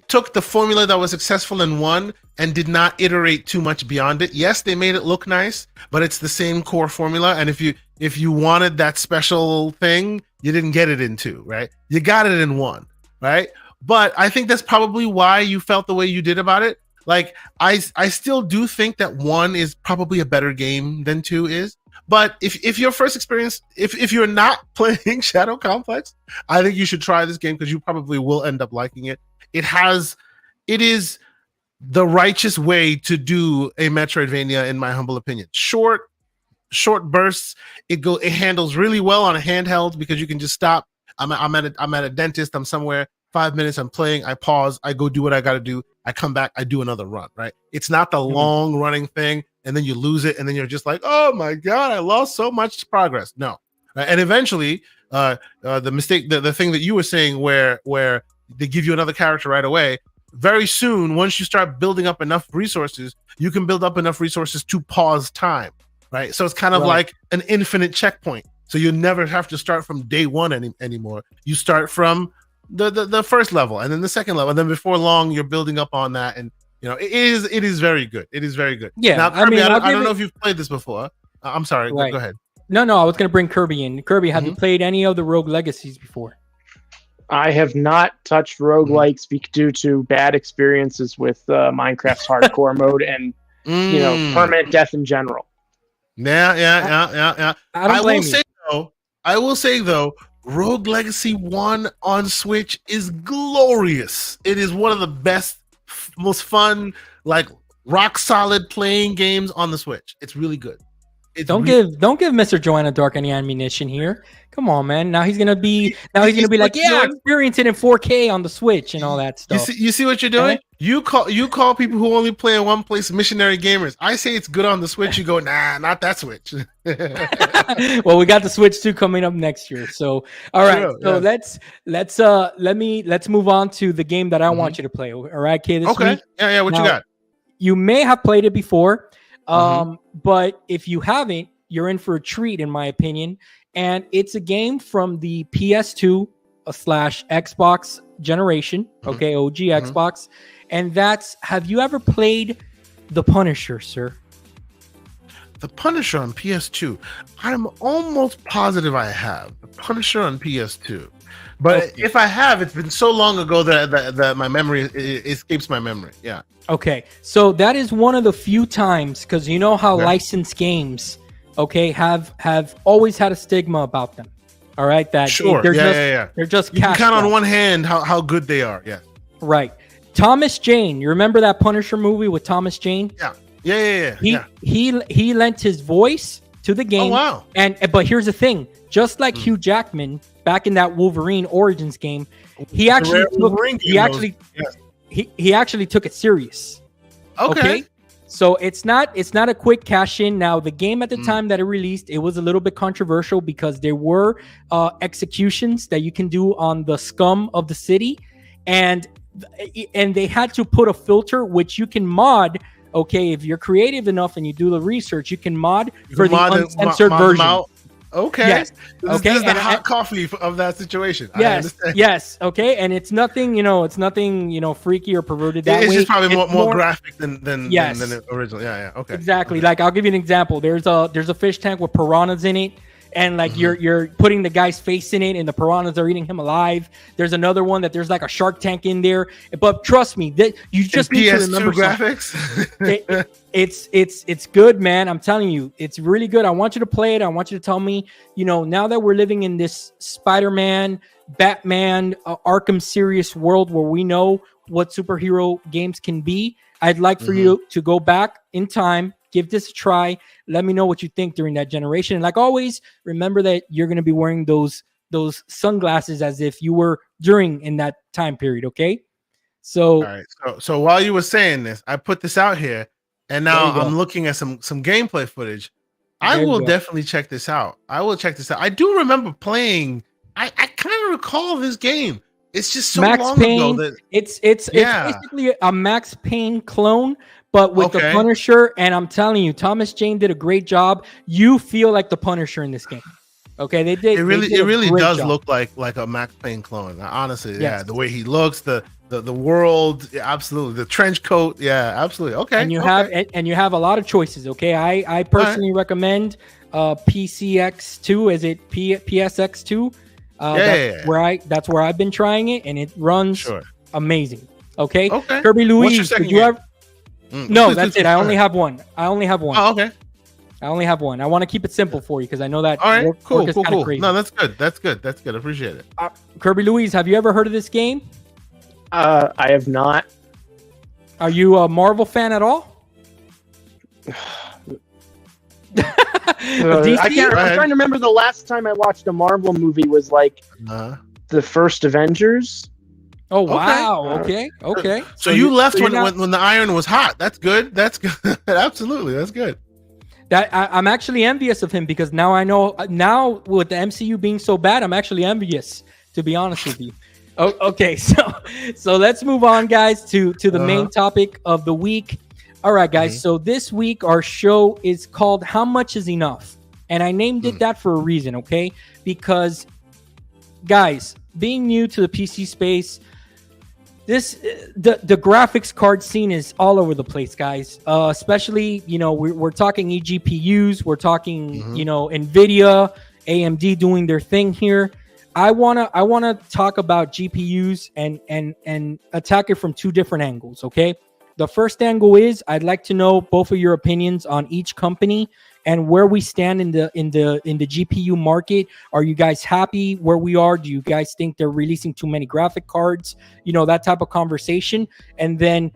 took the formula that was successful in 1 and did not iterate too much beyond it. Yes, they made it look nice, but it's the same core formula. And if you wanted that special thing, you didn't get it in 2, right? You got it in 1, right? But I think that's probably why you felt the way you did about it. Like, I still do think that 1 is probably a better game than 2 is. But if your first experience, if you're not playing Shadow Complex, I think you should try this game, because you probably will end up liking it. It is the righteous way to do a Metroidvania, in my humble opinion. Short bursts. It handles really well on a handheld because you can just stop. I'm at a dentist. I'm somewhere. 5 minutes. I'm playing. I pause. I go do what I got to do. I come back. I do another run. Right. It's not the long running thing, and then you lose it, and then you're just like, oh my god, I lost so much progress. No. And eventually, the mistake, the thing that you were saying, where they give you another character right away. Very soon, once you start building up enough resources, you can build up enough resources to pause time, right? So it's kind of like an infinite checkpoint. So you never have to start from day one anymore. You start from the first level, and then the second level, and then before long, you're building up on that. And it is very good. It is very good. Yeah. Now, Kirby, I don't know if you've played this before. I'm sorry. Go ahead. No, I was going to bring Kirby in. Kirby, have you played any of the Rogue Legacies before? I have not touched roguelikes due to bad experiences with Minecraft's hardcore mode and permanent death in general. Yeah. I will say though, Rogue Legacy 1 on Switch is glorious. It is one of the best, most fun, like rock solid playing games on the Switch. It's really good. Don't give Mr. Joanna Dark any ammunition here. Come on, man. Now he's gonna be like, yeah, experience it in 4K on the Switch and all that stuff. You see what you're doing? You call people who only play in one place missionary gamers. I say it's good on the Switch. You go, nah, not that Switch. Well, we got the Switch 2 coming up next year. So all right, let's move on to the game that I want you to play. All right, Kay, this week. Yeah. What you got? You may have played it before. But if you haven't, you're in for a treat, in my opinion. And it's a game from the PS2 / Xbox generation. Okay, OG Xbox. And have you ever played The Punisher, sir? The Punisher on PS2. I'm almost positive I have. The Punisher on PS2. But if I have, it's been so long ago that my memory escapes my memory. Yeah. Okay. So that is one of the few times, because you know how licensed games, have always had a stigma about them. All right. That they're just you can count on one hand how good they are. Yeah. Right. Thomas Jane. You remember that Punisher movie with Thomas Jane? Yeah. He lent his voice to the game. Oh, wow. But here's the thing. Just like Hugh Jackman back in that Wolverine Origins game, he actually took it serious. Okay. So it's not a quick cash in. Now the game at the time that it released, it was a little bit controversial because there were executions that you can do on the scum of the city, and they had to put a filter which you can mod. Okay, if you're creative enough and you do the research, you can mod for the uncensored version. Okay. Yes. This is the hot coffee of that situation. Yes. Okay. And it's nothing, freaky or perverted that way. It's just probably more graphic than the original. Yeah. Okay. Exactly. Okay. Like I'll give you an example. There's a fish tank with piranhas in it. And like you're putting the guy's face in it, and the piranhas are eating him alive. There's another one that there's like a shark tank in there. But trust me, that you just need to remember graphics. It's good, man. I'm telling you, it's really good. I want you to play it. I want you to tell me, now that we're living in this Spider-Man, Batman, Arkham serious world where we know what superhero games can be, I'd like for you to go back in time. Give this a try. Let me know what you think during that generation. And like always, remember that you're going to be wearing those sunglasses as if you were in that time period. Okay. So, all right. So while you were saying this, I put this out here, and now I'm looking at some gameplay footage. I will definitely check this out. I do remember playing. I kind of recall this game. It's just so Max long Payne, ago that it's basically a Max Payne clone, but with the Punisher. And I'm telling you, Thomas Jane did a great job. You feel like the Punisher in this game. Okay, they did. It really does look like a Max Payne clone. Honestly, yeah. The way he looks, the world, absolutely. The trench coat, yeah, absolutely. Okay, and you have a lot of choices. Okay, I personally recommend PCX2. Is it PSX2? That's where I've been trying it, and it runs amazing. Okay. Kirby Louise, did you ever? No, that's it. I only have one. Oh, okay. I only have one. I want to keep it simple for you because I know that. All right, cool. Crazy. No, that's good. I appreciate it. Kirby Louise, have you ever heard of this game? I have not. Are you a Marvel fan at all? I can't. I'm trying to remember the last time I watched a Marvel movie was like the first Avengers. Oh wow! Okay. So you left when the iron was hot. That's good. That's good. Absolutely, that's good. That I'm actually envious of him because now I know. Now with the MCU being so bad, I'm actually envious. To be honest with you. Oh, okay, so let's move on, guys, to the main topic of the week. All right, guys. So this week our show is called "How Much Is Enough," and I named it that for a reason. Okay, because guys, being new to the PC space, the graphics card scene is all over the place, guys. Especially, we're talking eGPUs, we're talking, NVIDIA, AMD doing their thing here. I wanna talk about GPUs and attack it from two different angles. Okay, the first angle is I'd like to know both of your opinions on each company and where we stand in the GPU market. Are you guys happy where we are? Do you guys think they're releasing too many graphic cards? That type of conversation. And then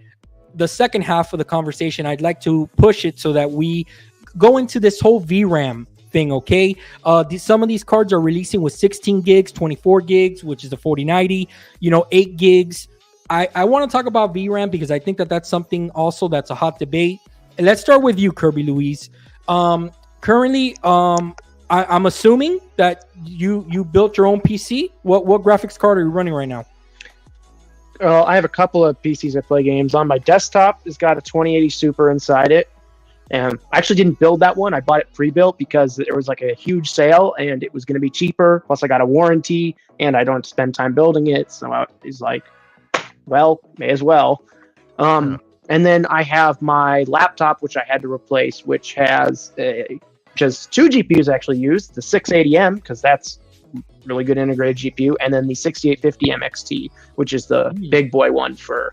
the second half of the conversation, I'd like to push it so that we go into this whole vRAM thing, okay? Some of these cards are releasing with 16 gigs, 24 gigs, which is a 4090, 8 gigs. I want to talk about vRAM because I think that's something also that's a hot debate. And let's start with you, Kirby Louise. Currently, I'm assuming that you built your own PC. What graphics card are you running right now? Well, I have a couple of PCs that play games. On my desktop, it's got a 2080 Super inside it. And I actually didn't build that one. I bought it pre-built because there was like a huge sale and it was going to be cheaper. Plus, I got a warranty and I don't have to spend time building it. So I was like, well, may as well. And then I have my laptop, which I had to replace, which has just two GPUs actually used, the 680M, because that's really good integrated GPU, and then the 6850M XT, which is the big boy one for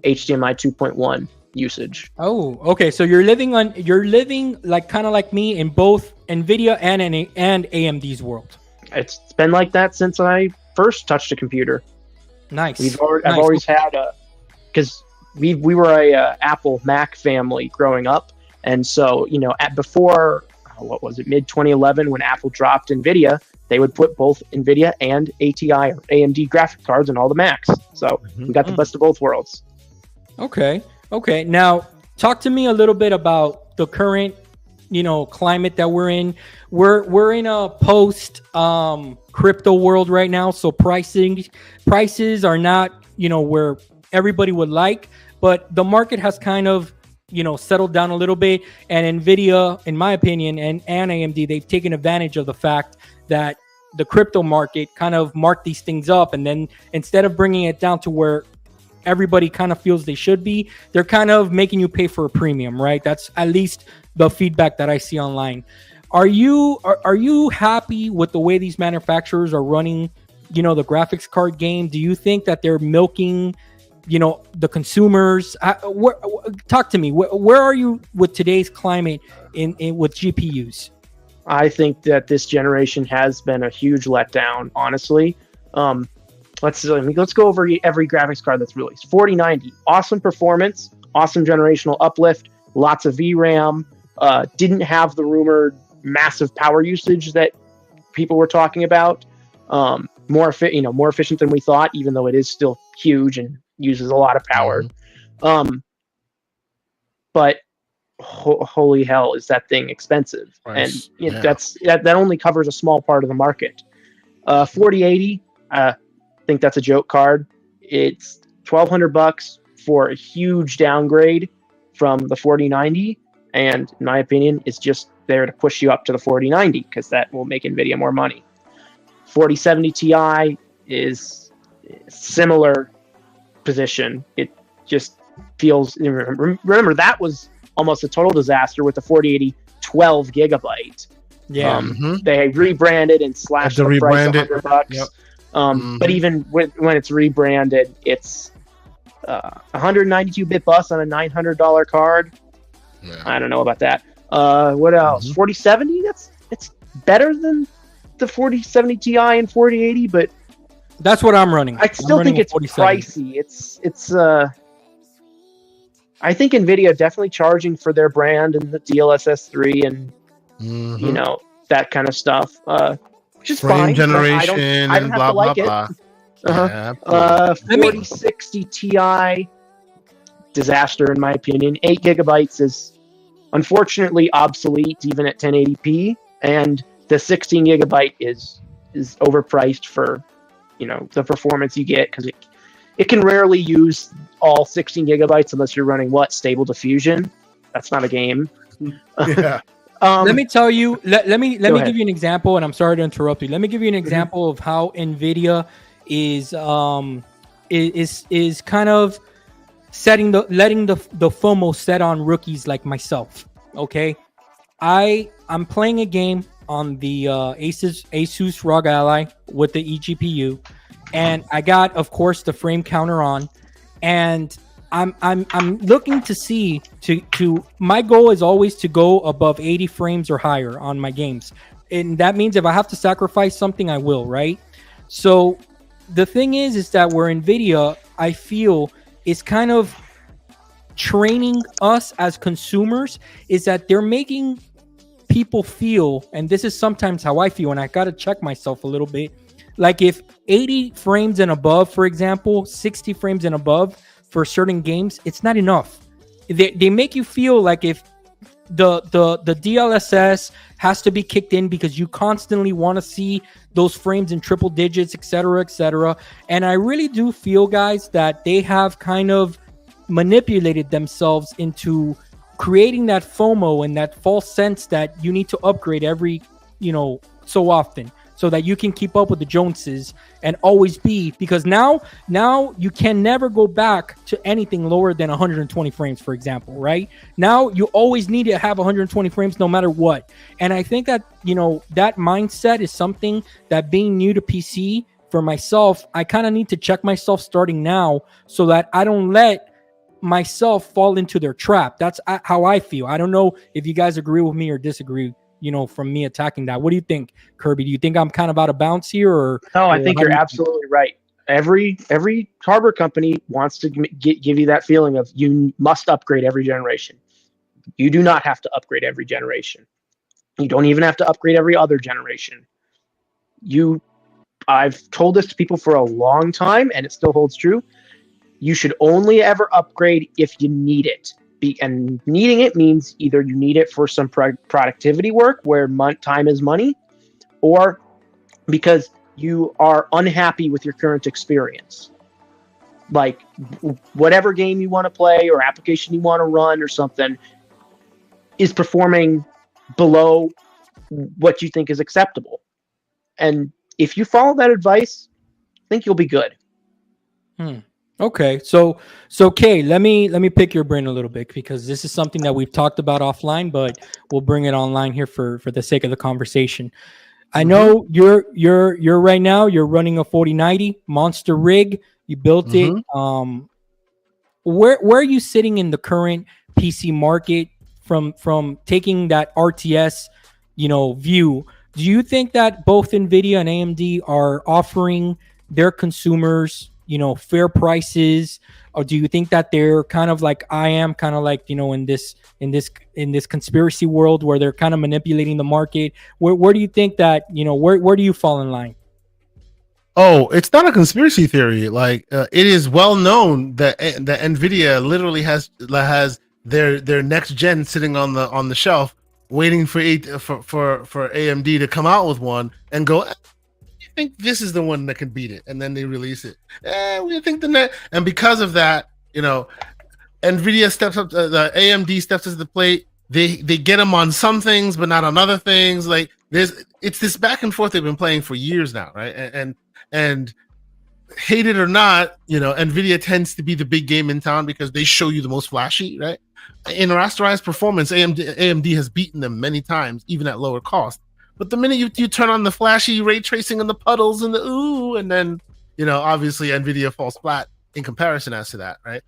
HDMI 2.1 usage. Oh, okay. So you're living like kind of like me in both NVIDIA and AMD's world. It's been like that since I first touched a computer. Nice. I've always had because we were a Apple Mac family growing up, and so before what was it, mid 2011, when Apple dropped NVIDIA, they would put both NVIDIA and ATI or AMD graphic cards in all the Macs. So we got the best of both worlds. Okay. Now talk to me a little bit about the current climate that we're in. We're in a post crypto world right now, so prices are not where everybody would like, but the market has kind of settled down a little bit, and NVIDIA, in my opinion, and AMD, they've taken advantage of the fact that the crypto market kind of marked these things up, and then instead of bringing it down to where everybody kind of feels they should be, they're kind of making you pay for a premium, right? That's at least the feedback that I see online. Are you happy with the way these manufacturers are running the graphics card game? Do you think that they're milking the consumers? Talk to me. Where are you with today's climate with GPUs? I think that this generation has been a huge letdown, honestly. Let's go over every graphics card that's released. 4090, awesome performance, awesome generational uplift, lots of VRAM, didn't have the rumored massive power usage that people were talking about. More efficient than we thought, even though it is still huge and uses a lot of power. But holy hell, is that thing expensive? Nice. And that only covers a small part of the market. 4080, I think that's a joke card. It's $1,200 for a huge downgrade from the 4090, and in my opinion, it's just there to push you up to the 4090 because that will make NVIDIA more money. 4070 Ti is similar position. It just feels, remember that was almost a total disaster with the 4080 12 gigabyte. Yeah. They rebranded and slashed the price $100. Yep. But even when it's rebranded, it's 192-bit bus on a $900 card. Yeah. I don't know about that. What else? 4070. It's better than the 4070 Ti and 4080, but that's what I'm running. I still think it's pricey. I think Nvidia definitely charging for their brand and the DLSS 3 and you know that kind of stuff, which is frame fine. generation I don't and have blah to like blah it. blah. Yeah, 4060 Ti, disaster in my opinion. 8 gigabytes is unfortunately obsolete even at 1080p, and the 16 gigabyte is overpriced for the performance you get, because it can rarely use all 16 gigabytes unless you're running Stable Diffusion. That's not a game. yeah. Let me tell you. Let me ahead. give you an example, and I'm sorry to interrupt you. Let me give you an example of how Nvidia is kind of letting the FOMO set on rookies like myself. Okay, I'm playing a game on the Asus ROG Ally with the eGPU, and I got, of course, the frame counter on, and I'm looking to see to my goal is always to go above 80 frames or higher on my games, and that means if I have to sacrifice something, I will, right? So the thing is that where Nvidia, I feel, is kind of training us as consumers, is that they're making people feel, and this is sometimes how I feel, and I got to check myself a little bit, like if 80 frames and above, for example, 60 frames and above for certain games, it's not enough. They make you feel like if the DLSS has to be kicked in because you constantly want to see those frames in triple digits, etc., etc. And I really do feel, guys, that they have kind of manipulated themselves into creating that FOMO and that false sense that you need to upgrade every, so often, so that you can keep up with the Joneses and always be, because now you can never go back to anything lower than 120 frames, for example, right? Now you always need to have 120 frames no matter what. And I think that, that mindset is something that, being new to PC for myself, I kind of need to check myself starting now so that I don't let myself fall into their trap. That's how I feel. I don't know if you guys agree with me or disagree, from me attacking that. What do you think, Kirby? Do you think I'm kind of out of bounds here, or? No, I think you're absolutely right. Every hardware company wants to give you that feeling of you must upgrade every generation. You do not have to upgrade every generation. You don't even have to upgrade every other generation. I've told this to people for a long time, and it still holds true. You should only ever upgrade if you need it. And needing it means either you need it for some productivity work where time is money, or because you are unhappy with your current experience. Like whatever game you want to play or application you want to run or something is performing below what you think is acceptable. And if you follow that advice, I think you'll be good. Okay, so Kay, let me pick your brain a little bit, because this is something that we've talked about offline, but we'll bring it online here for the sake of the conversation. I know you're right now you're running a 4090 monster rig. You built it. Where are you sitting in the current PC market from taking that RTS view? Do you think that both Nvidia and AMD are offering their consumers fair prices, or do you think that they're kind of like I am, kind of like in this conspiracy world where they're kind of manipulating the market? Where do you think that where do you fall in line? Oh, it's not a conspiracy theory. Like it is well known that Nvidia literally has their next gen sitting on the shelf, waiting for AMD to come out with one and go, I think this is the one that can beat it, and then they release it. We think the net, and because of that, Nvidia steps up, the AMD steps to the plate. They get them on some things, but not on other things. Like it's this back and forth they've been playing for years now, right? And hate it or not, Nvidia tends to be the big game in town because they show you the most flashy, right? In rasterized performance, AMD has beaten them many times, even at lower cost. But the minute you turn on the flashy ray tracing and the puddles and the ooh, and then obviously Nvidia falls flat in comparison as to that, right?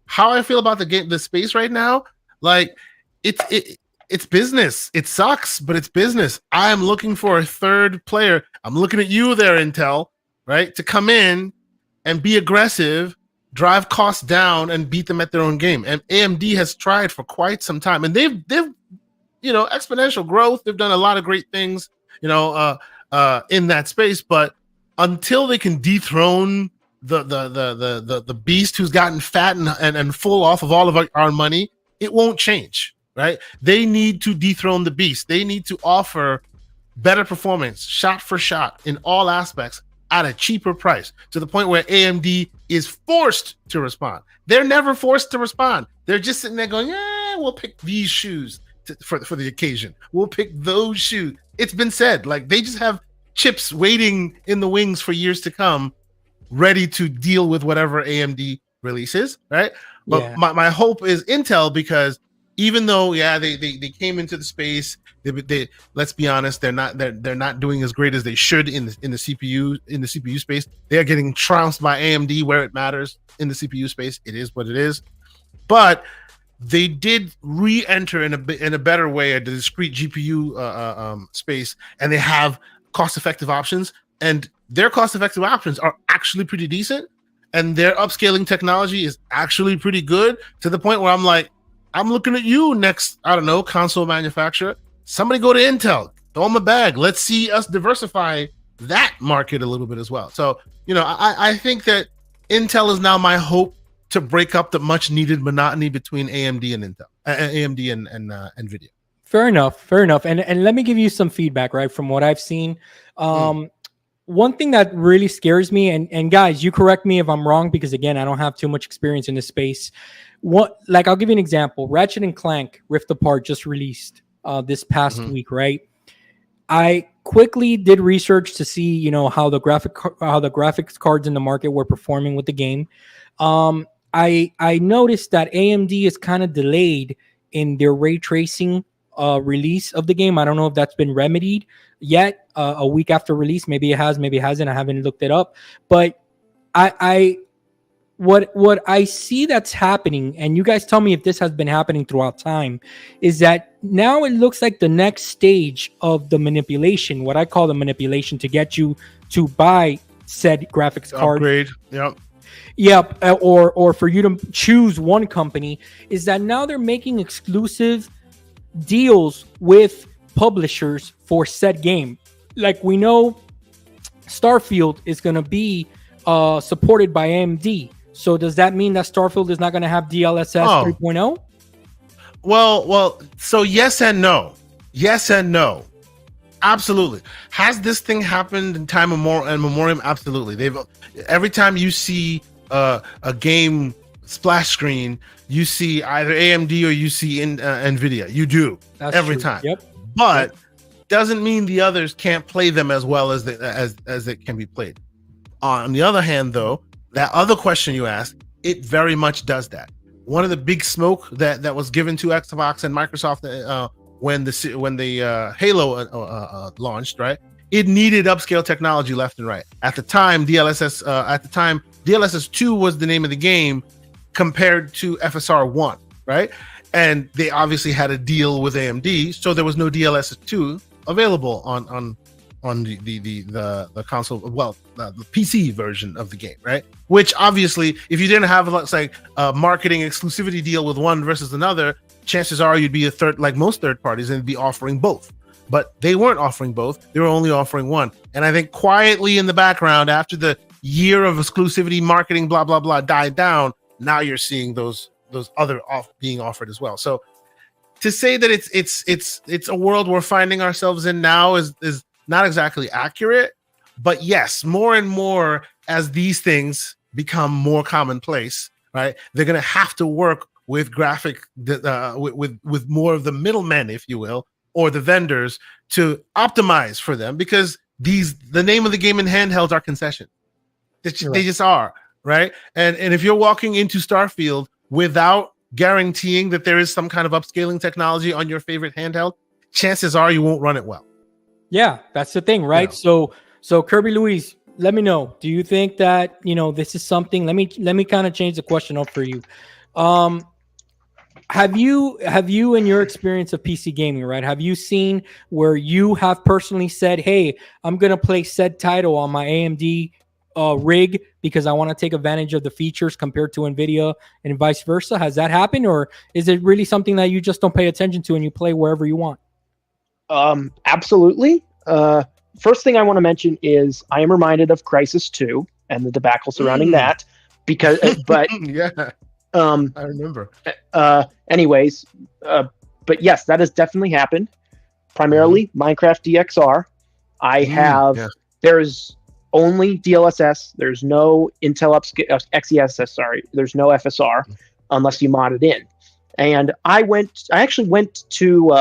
How I feel about the space right now, like it's business. It sucks, but it's business. I am looking for a third player. I'm looking at you there, Intel, right, to come in and be aggressive, drive costs down and beat them at their own game. And AMD has tried for quite some time, and they've exponential growth. They've done a lot of great things, in that space. But until they can dethrone the beast who's gotten fat and full off of all of our money, it won't change, right? They need to dethrone the beast. They need to offer better performance, shot for shot, in all aspects at a cheaper price, to the point where AMD is forced to respond. They're never forced to respond. They're just sitting there going, yeah, we'll pick these shoes for the occasion. We'll pick those shoes. It's been said, like, they just have chips waiting in the wings for years to come, ready to deal with whatever AMD releases, right? But my hope is Intel, because even though they came into the space, they let's be honest, they're not doing as great as they should in the CPU space. They are getting trounced by AMD where it matters in the CPU space. It is what it is. But they did re-enter in a better way at the discrete GPU space, and they have cost-effective options, and their cost-effective options are actually pretty decent, and their upscaling technology is actually pretty good, to the point where I'm like, I'm looking at you next, I don't know, console manufacturer. Somebody go to Intel, throw them a bag. Let's see us diversify that market a little bit as well. So, I think that Intel is now my hope to break up the much needed monotony between AMD and Intel, AMD and NVIDIA. Fair enough. And let me give you some feedback, right, from what I've seen. One thing that really scares me, and guys, you correct me if I'm wrong, because again, I don't have too much experience in this space. I'll give you an example. Ratchet and Clank Rift Apart just released this past week, right? I quickly did research to see, how the graphics cards in the market were performing with the game. I noticed that AMD is kind of delayed in their ray tracing release of the game. I don't know if that's been remedied yet. A week after release, maybe it has, maybe it hasn't. I haven't looked it up, but what I see that's happening, and you guys tell me if this has been happening throughout time, is that now it looks like the next stage of the manipulation, what I call the manipulation to get you to buy said graphics card. Upgrade. Yep. Or for you to choose one company, is that now they're making exclusive deals with publishers for said game. Like, we know Starfield is going to be supported by AMD. So does that mean that Starfield is not going to have DLSS 3.0? Well, so yes and no. Absolutely. Has this thing happened in time and memoriam? Absolutely. Every time you see a game splash screen, you see either AMD or you see NVIDIA. You do. That's every true. Time. Yep. But doesn't mean the others can't play them as well as it can be played. On the other hand, though, that other question you asked, it very much does that. One of the big smoke that was given to Xbox and Microsoft when the Halo launched, right? It needed upscale technology left and right. At the time, DLSS 2 was the name of the game compared to FSR 1, right? And they obviously had a deal with AMD, so there was no DLSS 2 available on the console, the PC version of the game, right? Which obviously, if you didn't have a marketing exclusivity deal with one versus another, chances are you'd be a third, like most third parties, and be offering both. But they weren't offering both; they were only offering one. And I think quietly in the background, after the year of exclusivity marketing, blah blah blah, died down, now you're seeing those other being offered as well. So to say that it's a world we're finding ourselves in now is not exactly accurate, but yes, more and more as these things become more commonplace, right? They're going to have to work with with more of the middlemen, if you will, or the vendors to optimize for them, because the name of the game in handhelds are concessions. They just are, right? And if you're walking into Starfield without guaranteeing that there is some kind of upscaling technology on your favorite handheld, chances are you won't run it well. Yeah, that's the thing, right? Yeah. So Kirby Luis, let me know. Do you think that this is something? Let me kind of change the question up for you. Have you in your experience of PC gaming, right? Have you seen where you have personally said, "Hey, I'm gonna play said title on my AMD rig because I want to take advantage of the features compared to NVIDIA and vice versa? Has that happened, or is it really something that you just don't pay attention to and you play wherever you want? Absolutely. First thing I want to mention is I am reminded of Crisis 2 and the debacle surrounding that, because but yeah, I remember. Anyways, but yes, that has definitely happened. Primarily Minecraft DXR. I have there's only DLSS. There's no Intel XeSS. Sorry, there's no FSR unless you mod it in. And I actually went to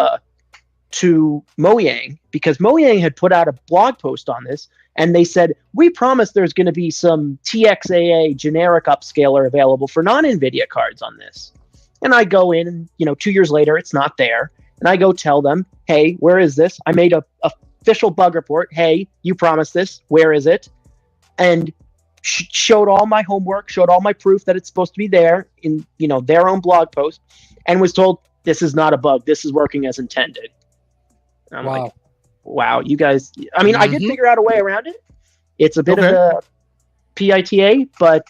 Mojang because Mojang had put out a blog post on this, and they said, we promise there's going to be some TXAA generic upscaler available for non-NVIDIA cards on this. And I go in, and 2 years later, it's not there. And I go tell them, hey, where is this? I made a official bug report. Hey, you promised this. Where is it? And showed all my homework, showed all my proof that it's supposed to be there in their own blog post, and was told, this is not a bug. This is working as intended. And I'm like, wow, you guys. I mean, I did figure out a way around it. It's a bit of a PITA, but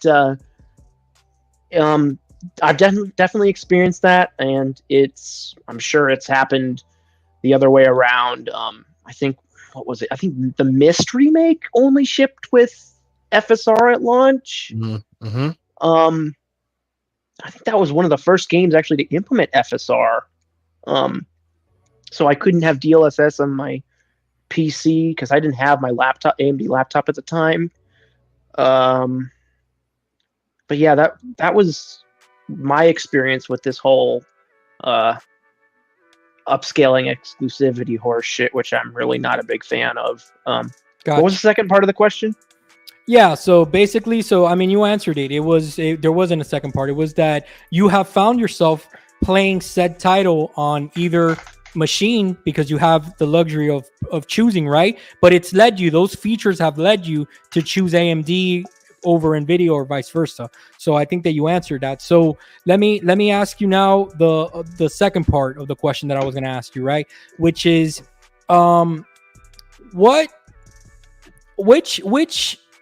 I've definitely experienced that, and I'm sure it's happened the other way around. I think, what was it? I think the Myst remake only shipped with FSR at launch. I think that was one of the first games actually to implement FSR. So I couldn't have DLSS on my PC because I didn't have my AMD laptop at the time. But yeah, that was my experience with this whole upscaling exclusivity horse shit, which I'm really not a big fan of. Gotcha. What was the second part of the question? Yeah, so basically, I mean, you answered it. There wasn't a second part. It was that you have found yourself playing said title on either machine because you have the luxury of choosing, right? But those features have led you to choose AMD over NVIDIA or vice versa. So I think that you answered that. So let me ask you now the second part of the question that I was going to ask you, right? Which is, which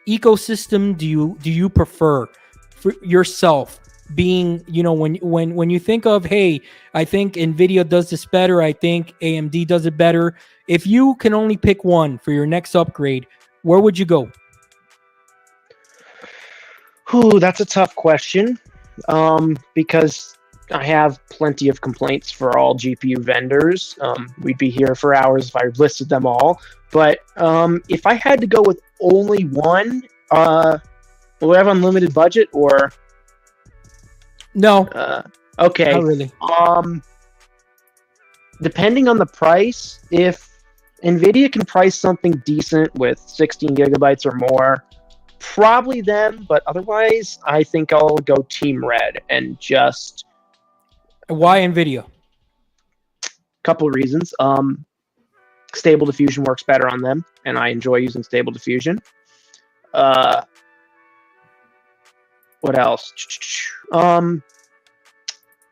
ecosystem do you prefer for yourself? Being, when you think of, hey, I think NVIDIA does this better, I think AMD does it better. If you can only pick one for your next upgrade, where would you go? Ooh, that's a tough question. Because I have plenty of complaints for all GPU vendors. We'd be here for hours if I listed them all. But if I had to go with only one, will I have unlimited budget or? No. Okay. Not really. Depending on the price, if NVIDIA can price something decent with 16 gigabytes or more, probably them. But otherwise, I think I'll go Team Red and just. Why NVIDIA? Couple of reasons. Stable Diffusion works better on them, and I enjoy using Stable Diffusion. What else?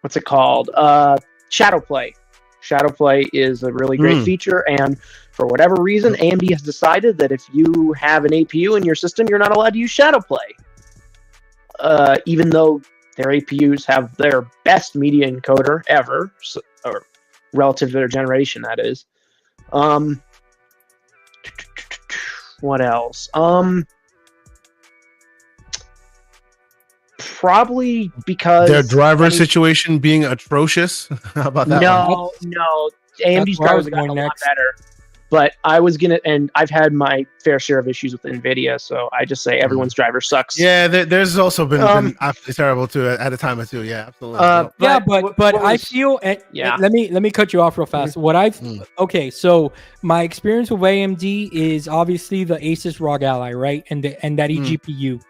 What's it called? Shadowplay. Shadowplay is a really great feature, and for whatever reason, AMD has decided that if you have an APU in your system, you're not allowed to use Shadowplay. Even though their APUs have their best media encoder ever, or relative to their generation, that is. What else? Probably because their driver situation being atrocious. How about that? No. AMD's drivers have gotten a lot better. But and I've had my fair share of issues with NVIDIA, so I just say everyone's driver sucks. Yeah, there's also been absolutely terrible too at a time or two. Yeah, absolutely. But I feel. Let me cut you off real fast. Okay, so my experience with AMD is obviously the Asus ROG Ally, right, and that eGPU.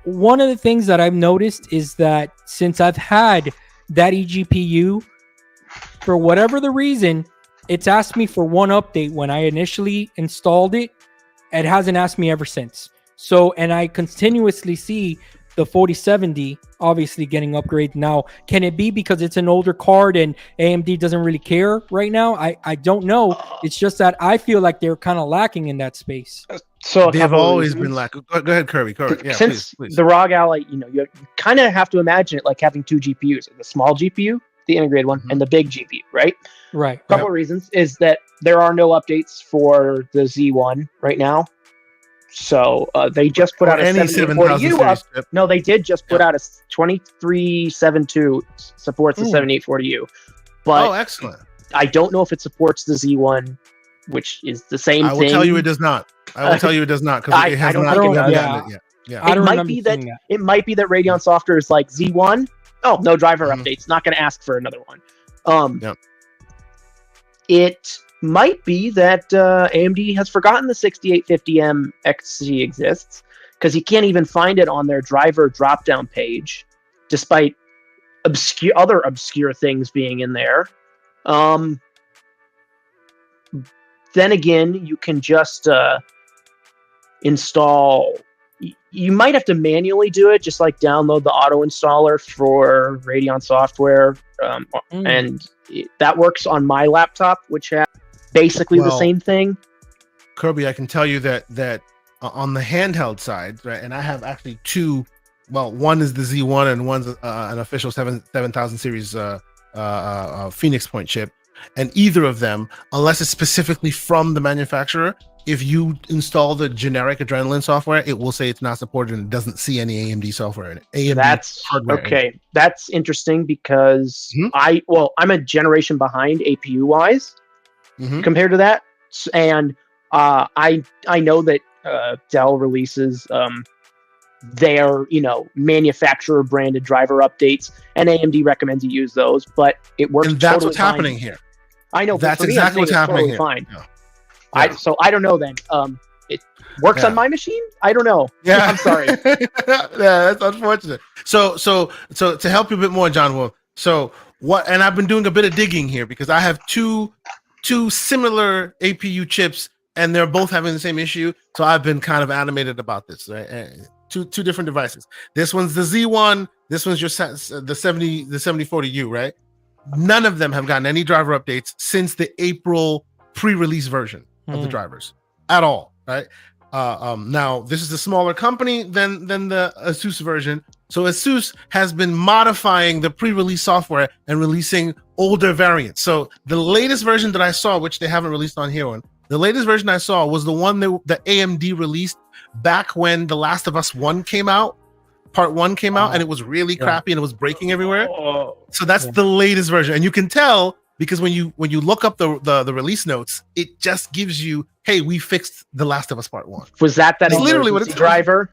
One of the things that I've noticed is that since I've had that eGPU, for whatever the reason, it's asked me for one update when I initially installed it. It hasn't asked me ever since. So, and I continuously see the 4070 obviously getting upgraded now. Can it be because it's an older card and AMD doesn't really care right now? I don't know. It's just that I feel like they're kind of lacking in that space. So They've always been lacking. Go ahead, Kirby. Yeah, since please. the ROG Ally, you kind of have to imagine it like having two GPUs: the small GPU, the integrated one, and the big GPU, right? Right. A couple of reasons is that there are no updates for the Z1 right now. So they just put out a 7840U. No, they did just put out a 2372 supports the 7840U. But excellent. I don't know if it supports the Z1, which is the same thing. I will tell you it does not. Because it has not gotten it yet. Yeah. It might be that Radeon Software is like Z1. Oh, no driver updates. Not going to ask for another one. It might be that AMD has forgotten the 6850M XC exists because you can't even find it on their driver drop-down page, despite other obscure things being in there. Then again, you can just install. You might have to manually do it, just like download the auto installer for Radeon Software, and that works on my laptop, which has basically the same thing. Kirby, I can tell you that on the handheld side, right, and I have actually two. Well, one is the Z1 and one's an official 7000 series Phoenix Point chip. And either of them, unless it's specifically from the manufacturer, if you install the generic Adrenaline software, it will say it's not supported and it doesn't see any AMD software in it. That's okay. That's interesting because I'm a generation behind APU wise compared to that, and I know that Dell releases their manufacturer branded driver updates, and AMD recommends you use those, but it works. And that's what's happening here. I know. That's exactly what's happening here. Fine. So I don't know then. It works on my machine. I don't know. Yeah, I'm sorry. That's unfortunate. So to help you a bit more, John Wolf. So what? And I've been doing a bit of digging here because I have two similar APU chips, and they're both having the same issue. So I've been kind of animated about this. Right? Two different devices. This one's the Z1. This one's the 7040U. Right? None of them have gotten any driver updates since the April pre-release version of the drivers at all, right? Now this is a smaller company than the ASUS version, so ASUS has been modifying the pre-release software and releasing older variants. So the latest version that I saw, which they haven't released on here, the latest version I saw was the one that AMD released back when The Last of Us 1 came out. Part 1 came out, and it was really crappy and it was breaking everywhere. So that's the latest version, and you can tell because when you look up the release notes, it just gives you, hey, we fixed The Last of Us Part 1. Was that literally what it's driver?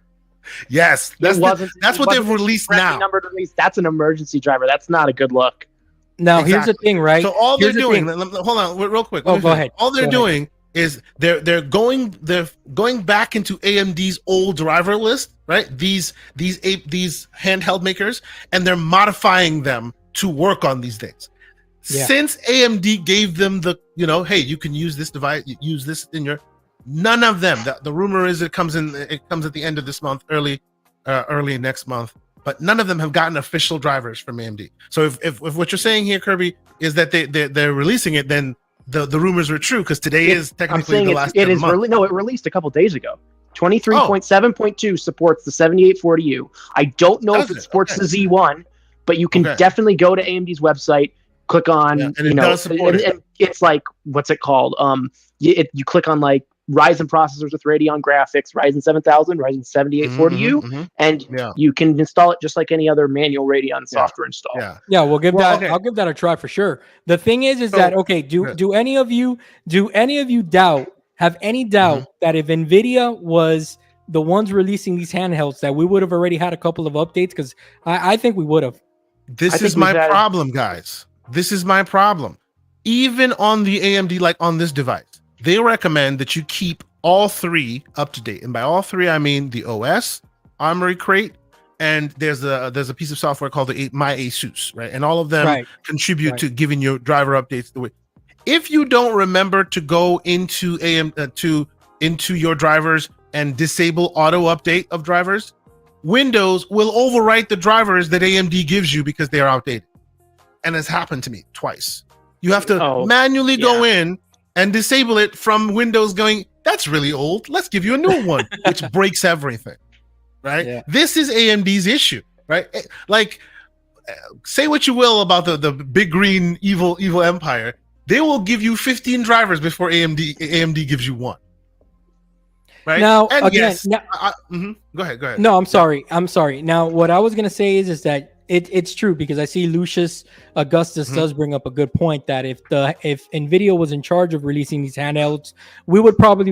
Yes, that's what they've released now. Numbered release. That's an emergency driver. That's not a good look. Now here's the thing, right? So all they're doing, hold on, real quick. Oh, go ahead. All they're doing is they're going back into AMD's old driver list, right? These handheld makers, and they're modifying them to work on these things. Yeah. Since AMD gave them the, hey, you can use this device, use this in your. None of them. The rumor is it comes at the end of this month, early next month. But none of them have gotten official drivers from AMD. So if what you're saying here, Kirby, is that they're releasing it, then the rumors are true because today is technically the last month. It released a couple days ago. 23.7.2 supports the 7840U. I don't know if it supports the Z1, but you can definitely go to AMD's website, click on, and it does support it. And it's like, what's it called? You click on like Ryzen processors with Radeon graphics, Ryzen 7000, Ryzen 7840U, and you can install it just like any other manual Radeon software install. I'll give that a try for sure. The thing is that do any of you have any doubt that if Nvidia was the ones releasing these handhelds, that we would have already had a couple of updates? Because I think we would have. This is my problem, guys. This is my problem. Even on the AMD, like on this device, they recommend that you keep all three up to date. And by all three, I mean the OS, Armory Crate, and there's a piece of software called My ASUS, right? And all of them contribute to giving your driver updates the way. If you don't remember to go into into your drivers and disable auto update of drivers, Windows will overwrite the drivers that AMD gives you because they are outdated. And it's happened to me twice. You have to manually go in and disable it from Windows going, that's really old. Let's give you a new one, which breaks everything, right? Yeah. This is AMD's issue, right? Like, say what you will about the big green evil empire. They will give you 15 drivers before AMD gives you one. Right now, and again, yes, go ahead. No, I'm sorry. Now, what I was gonna say is that it's true, because I see Lucius Augustus does bring up a good point that if Nvidia was in charge of releasing these handhelds, we would probably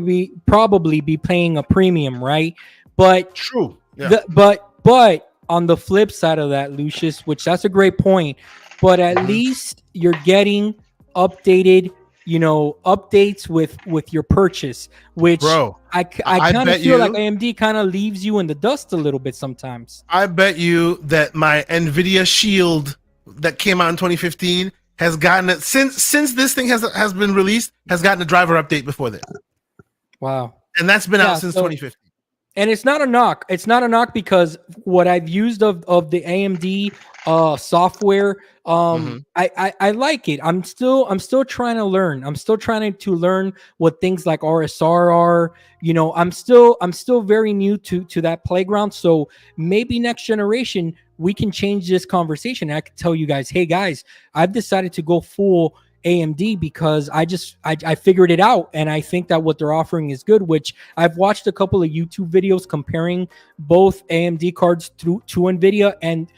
be paying a premium, right? But true. Yeah. But on the flip side of that, Lucius, which that's a great point, but at least you're getting updated, updates with your purchase, which Bro, I kind of feel like AMD kind of leaves you in the dust a little bit sometimes. I bet you that my NVIDIA Shield that came out in 2015 has gotten it since this thing has been released, has gotten a driver update before this. Wow. And that's been out since 2015. And it's not a knock. It's not a knock, because what I've used of the AMD software, I like it. I'm still trying to learn. I'm still trying to learn what things like RSR are. I'm still very new to that playground. So maybe next generation we can change this conversation. I can tell you guys, hey guys, I've decided to go full AMD because I figured it out, and I think that what they're offering is good, which I've watched a couple of YouTube videos comparing both AMD cards to NVIDIA, and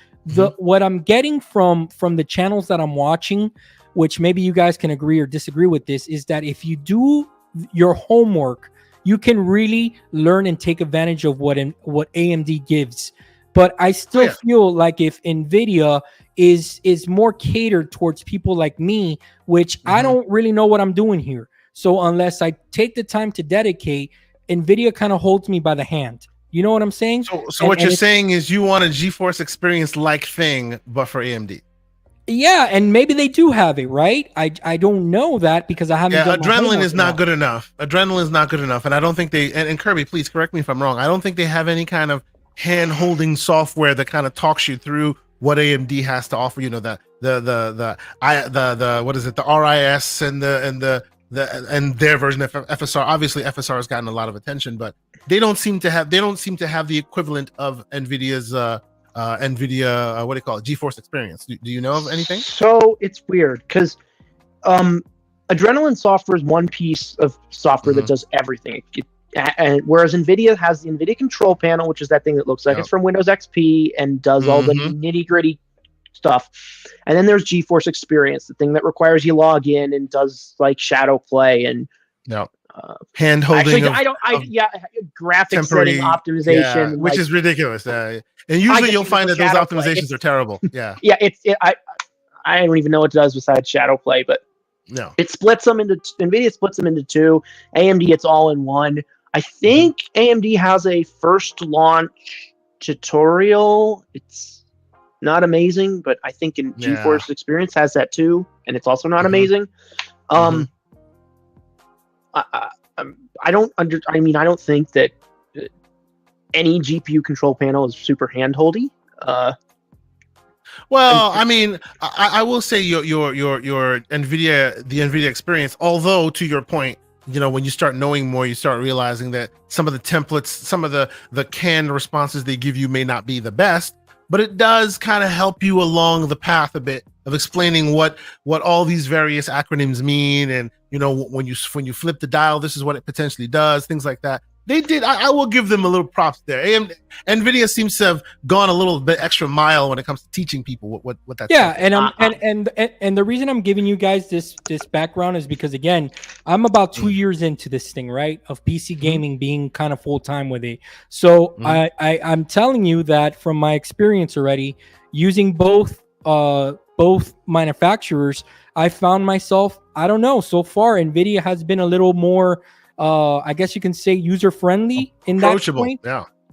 what I'm getting from the channels that I'm watching, which maybe you guys can agree or disagree with this, is that if you do your homework, you can really learn and take advantage of what AMD gives. But I still feel like if NVIDIA is more catered towards people like me, which I don't really know what I'm doing here. So unless I take the time to dedicate, NVIDIA kind of holds me by the hand. You know what I'm saying? So what you're saying is you want a GeForce Experience like thing, but for AMD. Yeah, and maybe they do have it, right? I don't know that because I haven't. Yeah, Adrenaline is not good enough. Adrenaline is not good enough, and I don't think they. And Kirby, please correct me if I'm wrong. I don't think they have any kind of hand-holding software that kind of talks you through what AMD has to offer. The what is it? The RIS and their version of FSR. Obviously, FSR has gotten a lot of attention, but they don't seem to have the equivalent of NVIDIA's NVIDIA what do you call it? GeForce Experience. Do you know of anything? So it's weird because Adrenaline software is one piece of software that does everything. And whereas NVIDIA has the NVIDIA control panel, which is that thing that looks like it's from Windows XP and does all the nitty gritty stuff. And then there's GeForce Experience, the thing that requires you log in and does like shadow play and hand holding. Graphic setting optimization, which is ridiculous. And usually you'll find that those optimizations are terrible. Yeah. I don't even know what it does besides shadow play, but it splits them into NVIDIA splits them into two. AMD, it's all in one. I think AMD has a first launch tutorial. It's not amazing, but I think in GeForce Experience has that too, and it's also not amazing. I don't think that any GPU control panel is super handholdy. Well, I mean, I will say your NVIDIA, the NVIDIA Experience, although to your point, when you start knowing more, you start realizing that some of the templates, some of the canned responses they give you may not be the best, but it does kind of help you along the path a bit of explaining what all these various acronyms mean. And, when you flip the dial, this is what it potentially does, things like that. They did. I will give them a little props there. NVIDIA seems to have gone a little bit extra mile when it comes to teaching people what that's. Yeah, and the reason I'm giving you guys this background is because again, I'm about 2 years into this thing, right? Of PC gaming being kind of full time with it. So I'm telling you that from my experience already, using both manufacturers, I found myself, I don't know, so far NVIDIA has been a little more. I guess you can say user-friendly in that point.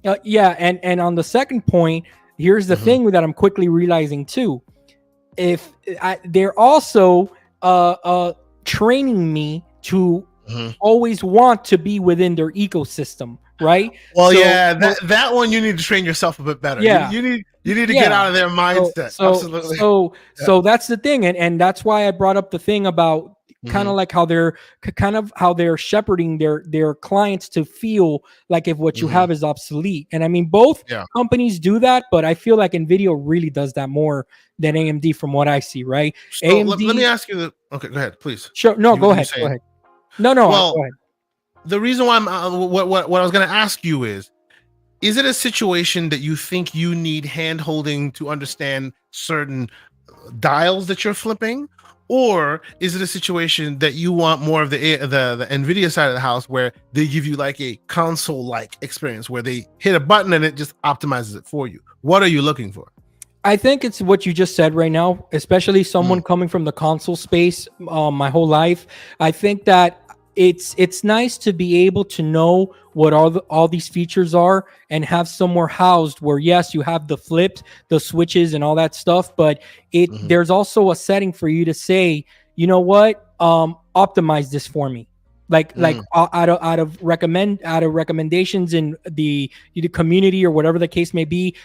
And on the second point, here's the thing that I'm quickly realizing too. They're also training me to always want to be within their ecosystem, right? Well, that one you need to train yourself a bit better. Yeah. You need to get out of their mindset. Absolutely. So that's the thing, and that's why I brought up the thing about kind of like how they're shepherding their clients to feel like if what you have is obsolete. And I mean, both companies do that, but I feel like Nvidia really does that more than AMD from what I see, right? So AMD, let me ask you okay, go ahead, please. Sure. No, go ahead. Go ahead. No, well, go ahead. The reason why I'm what I was going to ask you is it a situation that you think you need hand holding to understand certain dials that you're flipping, or is it a situation that you want more of the Nvidia side of the house where they give you like a console like experience where they hit a button and it just optimizes it for you? What are you looking for? I think it's what you just said right now, especially someone coming from the console space my whole life. I think that it's nice to be able to know what all these features are and have somewhere housed where, yes, you have the flips, the switches and all that stuff, but there's also a setting for you to say, you know what, optimize this for me. Like out of recommendations in the community or whatever the case may be,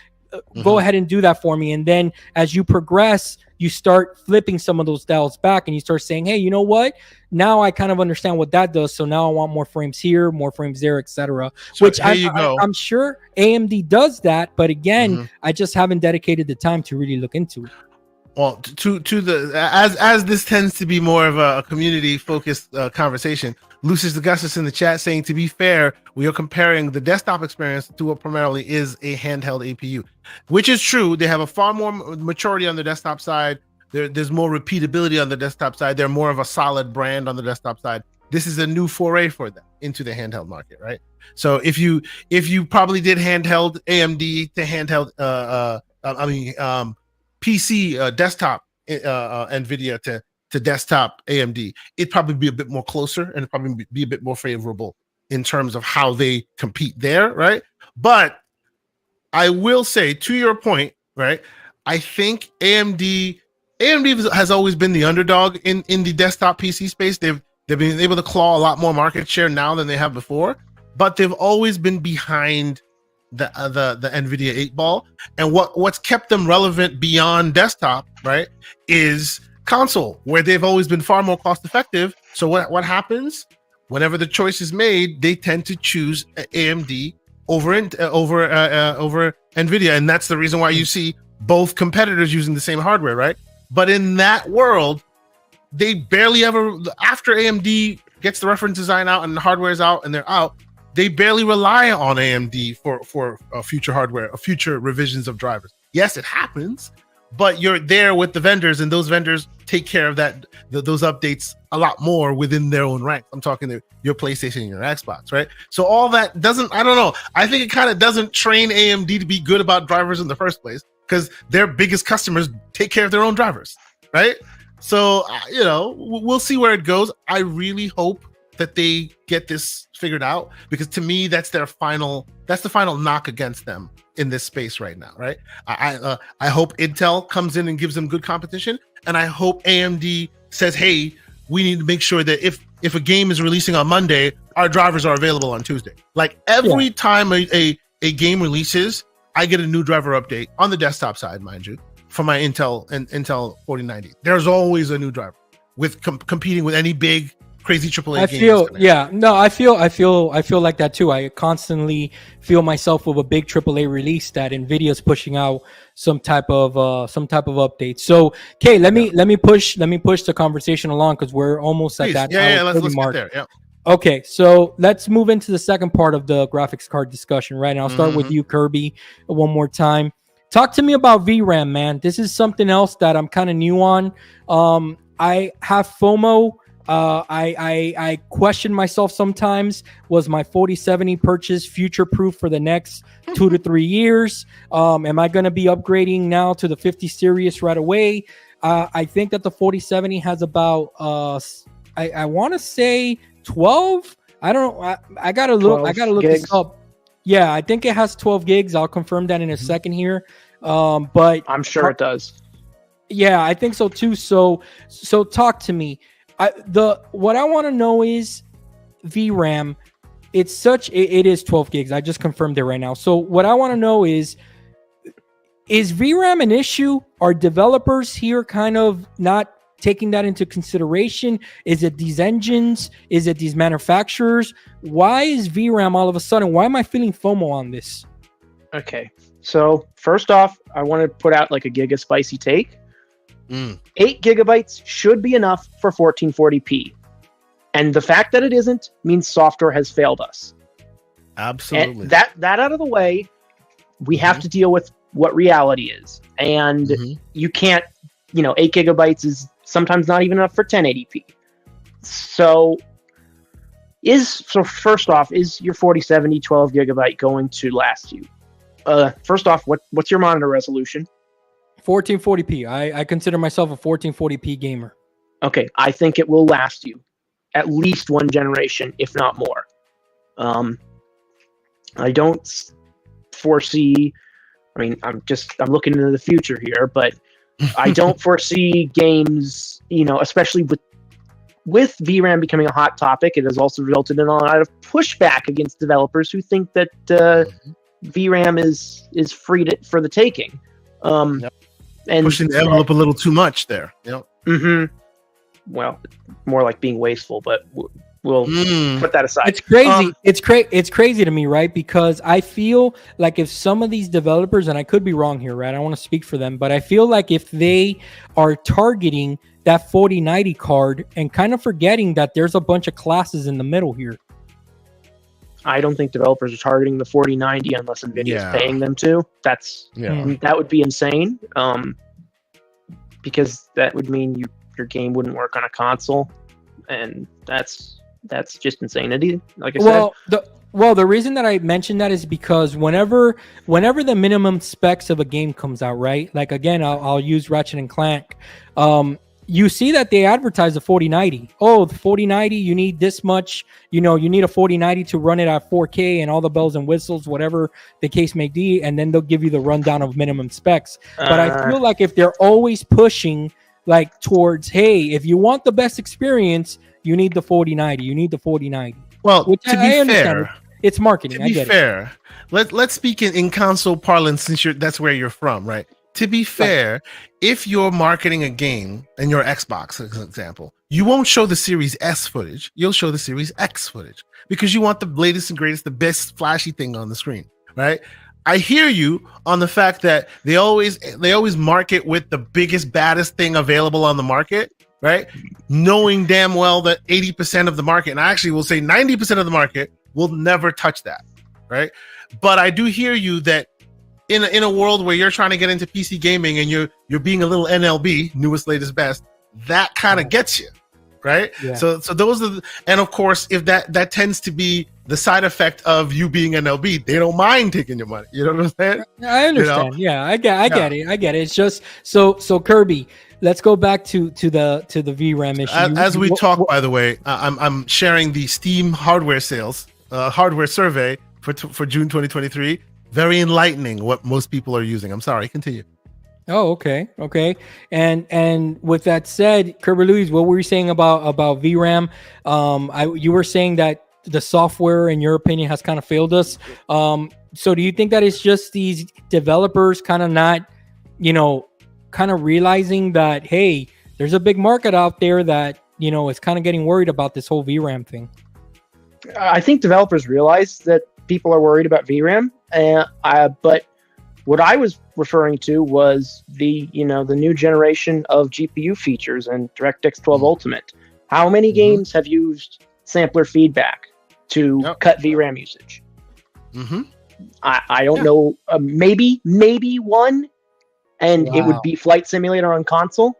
go ahead and do that for me. And then as you progress, you start flipping some of those dials back and you start saying, hey, you know what? Now I kind of understand what that does. So now I want more frames here, more frames there, etc. So which I'm sure AMD does that. But again, I just haven't dedicated the time to really look into it. Well, to the as this tends to be more of a community focused conversation, Lucius Augustus in the chat saying, to be fair, we are comparing the desktop experience to what primarily is a handheld APU, which is true. They have a far more maturity on the desktop side. There's more repeatability on the desktop side. They're more of a solid brand on the desktop side. This is a new foray for them into the handheld market, right? So if you probably did handheld AMD to handheld, PC desktop NVIDIA to desktop AMD, it'd probably be a bit more closer and it'd probably be a bit more favorable in terms of how they compete there, right? But I will say, to your point, right, I think AMD has always been the underdog in the desktop PC space. They've been able to claw a lot more market share now than they have before, but they've always been behind the NVIDIA 8-ball. And what's kept them relevant beyond desktop, right, is console, where they've always been far more cost effective. So what happens whenever the choice is made, they tend to choose AMD over NVIDIA, and that's the reason why you see both competitors using the same hardware, right? But in that world, they barely ever, after AMD gets the reference design out and the hardware is out and they're out, they barely rely on AMD for future hardware, future revisions of drivers. Yes, it happens, but you're there with the vendors, and those vendors take care of those updates a lot more within their own ranks. I'm talking your PlayStation and your Xbox, right? So all that doesn't, I don't know. I think it kind of doesn't train AMD to be good about drivers in the first place, because their biggest customers take care of their own drivers, right? So, we'll see where it goes. I really hope that they get this figured out, because to me, that's the final knock against them in this space right now, right? I hope Intel comes in and gives them good competition, and I hope AMD says, hey, we need to make sure that if a game is releasing on Monday, our drivers are available on Tuesday. Like every time a game releases, I get a new driver update on the desktop side, mind you, for my Intel 4090. There's always a new driver with competing with any big crazy AAA game. I feel like that too. I constantly feel myself with a big AAA release that Nvidia's pushing out some type of update. So, okay, let me push the conversation along, because we're almost at that let's mark. Get there. Yeah. Okay, so let's move into the second part of the graphics card discussion, right? And I'll start with you, Kirby, one more time. Talk to me about vRAM, man. This is something else that I'm kind of new on. I have FOMO. I question myself sometimes. Was my 4070 purchase future proof for the next 2 to 3 years? Am I going to be upgrading now to the 50 series right away? I think that the 4070 has about I want to say 12. I don't know. I gotta look this up. Yeah, I think it has 12 gigs. I'll confirm that in a second here. But I'm sure it does. Yeah, I think so too. So talk to me. What I want to know is vRAM. It is 12 gigs. I just confirmed it right now. So what I want to know is VRAM an issue? Are developers here kind of not taking that into consideration? Is it these engines? Is it these manufacturers? Why is VRAM all of a sudden? Why am I feeling FOMO on this? Okay, so first off, I want to put out like a giga spicy take. 8 gigabytes should be enough for 1440p. And the fact that it isn't means software has failed us. Absolutely. And that out of the way, we have to deal with what reality is. And you can't, 8 gigabytes is sometimes not even enough for 1080p. So first off, is your 4070 12 gigabyte going to last you? First off, what's your monitor resolution? 1440p. I consider myself a 1440p gamer. Okay, I think it will last you at least one generation, if not more. I don't foresee. I mean, I'm looking into the future here, but I don't foresee games, especially with VRAM becoming a hot topic. It has also resulted in a lot of pushback against developers who think that VRAM is free for the taking. And pushing the envelope a little too much there. Well, more like being wasteful, but we'll put that aside. It's crazy. It's crazy to me, right? Because I feel like if some of these developers, and I could be wrong here, right? I don't want to speak for them, but I feel like if they are targeting that 4090 card and kind of forgetting that there's a bunch of classes in the middle here. I don't think developers are targeting the 4090 unless NVIDIA is paying them to. That would be insane. Because that would mean your game wouldn't work on a console, and that's just insanity. Like I said. The reason that I mentioned that is because whenever the minimum specs of a game comes out, right? Like again, I'll use Ratchet and Clank. You see that they advertise the 4090. Oh, the 4090, you need this much. You need a 4090 to run it at 4K and all the bells and whistles, whatever the case may be. And then they'll give you the rundown of minimum specs. But I feel like if they're always pushing like towards, hey, if you want the best experience, you need the 4090. You need the 4090. Well, to be fair, it's marketing. To be fair, let's speak in console parlance since that's where you're from, right? To be fair, if you're marketing a game and your Xbox, as an example, you won't show the Series S footage. You'll show the Series X footage because you want the latest and greatest, the best flashy thing on the screen, right? I hear you on the fact that they always market with the biggest, baddest thing available on the market, right? Knowing damn well that 80% of the market, and I actually will say 90% of the market, will never touch that, right? But I do hear you that in a world where you're trying to get into PC gaming and you're being a little NLB, newest, latest, best, that kind of gets you, right? Yeah. So those are and of course, if that tends to be the side effect of you being NLB, they don't mind taking your money. You know what I'm saying? I understand. Yeah, I get it. It's just so Kirby. Let's go back to the VRAM issue. As we talk, by the way, I'm sharing the Steam hardware sales hardware survey for June 2023. Very enlightening what most people are using. I'm sorry, continue. Oh, okay. And with that said, Kirby Louise, what were you saying about VRAM? You were saying that the software, in your opinion, has kind of failed us. So do you think that it's just these developers kind of not, kind of realizing that, hey, there's a big market out there that, is kind of getting worried about this whole VRAM thing? I think developers realize that people are worried about VRAM. But what I was referring to was the new generation of GPU features and DirectX 12 Ultimate. How many games have used sampler feedback to cut VRAM usage? I don't know. Maybe one, and it would be Flight Simulator on console.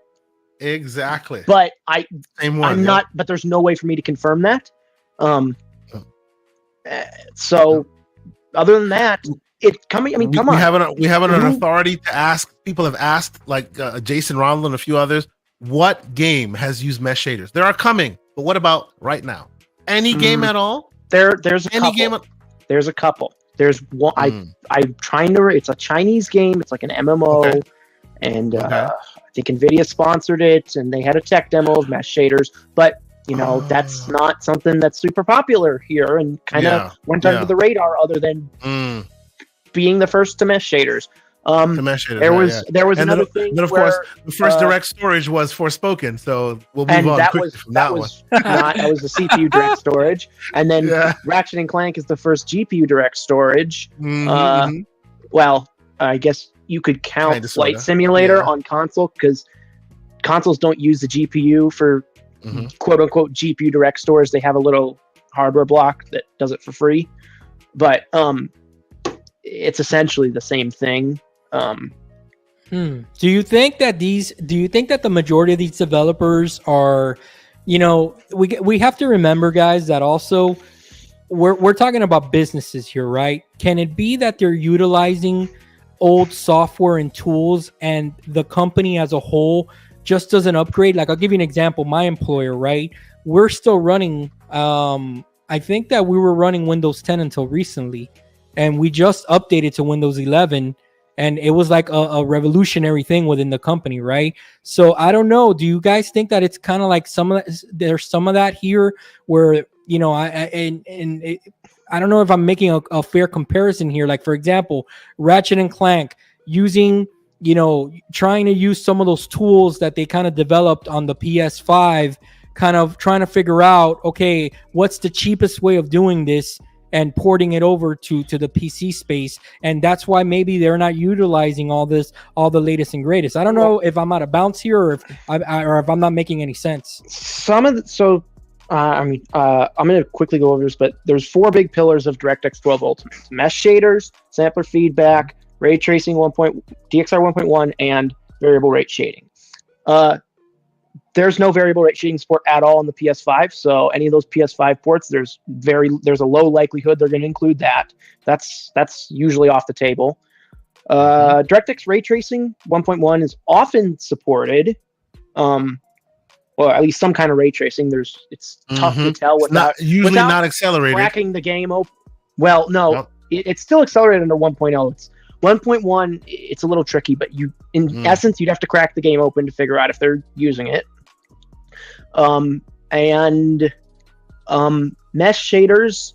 Exactly. But I'm not. But there's no way for me to confirm that. Other than that, it's coming. I mean, come on. We have an authority to ask. People have asked, like Jason Ronald and a few others, what game has used mesh shaders? There are coming, but what about right now? Any game at all? There's a couple. There's a couple. There's one. I'm trying to. It's a Chinese game. It's like an MMO, and I think NVIDIA sponsored it, and they had a tech demo of mesh shaders, but. That's not something that's super popular here and kind of went under the radar other than being the first to mesh shaders. The mesh shaders, There was and another thing. Then of course, the first direct storage was Forspoken, so we'll move on quickly from that one. That was the CPU direct storage, and then Ratchet and Clank is the first GPU direct storage. Well, I guess you could count Flight Simulator on console because consoles don't use the GPU for quote unquote GPU direct storage. They have a little hardware block that does it for free, but it's essentially the same thing. Do you think that the majority of these developers are, we have to remember, guys, that also we're talking about businesses here, right? Can it be that they're utilizing old software and tools and the company as a whole just doesn't upgrade? Like, I'll give you an example. My employer, right? We're still running, I think that we were running Windows 10 until recently, and we just updated to Windows 11, and it was like a revolutionary thing within the company, right? So I don't know. Do you guys think that it's kind of like there's some of that here where, I don't know if I'm making a fair comparison here. Like, for example, Ratchet and Clank using, trying to use some of those tools that they kind of developed on the PS5, kind of trying to figure out, okay, what's the cheapest way of doing this and porting it over to the PC space. And that's why maybe they're not utilizing all the latest and greatest. I don't know if I'm out of bounds here or if I'm not making any sense. I'm going to quickly go over this, but there's 4 big pillars of DirectX 12 Ultimate: mesh shaders, sampler feedback, ray tracing DXR 1.1, and variable rate shading. There's no variable rate shading support at all on the PS5, so any of those PS5 ports, there's a low likelihood they're going to include that. That's usually off the table. DirectX ray tracing 1.1 is often supported. Well, at least some kind of ray tracing. It's tough to tell without not accelerated. Cracking the game open. Well, no, it's still accelerated under 1.0. It's 1.1. It's a little tricky, but in essence, you'd have to crack the game open to figure out if they're using it. Mesh shaders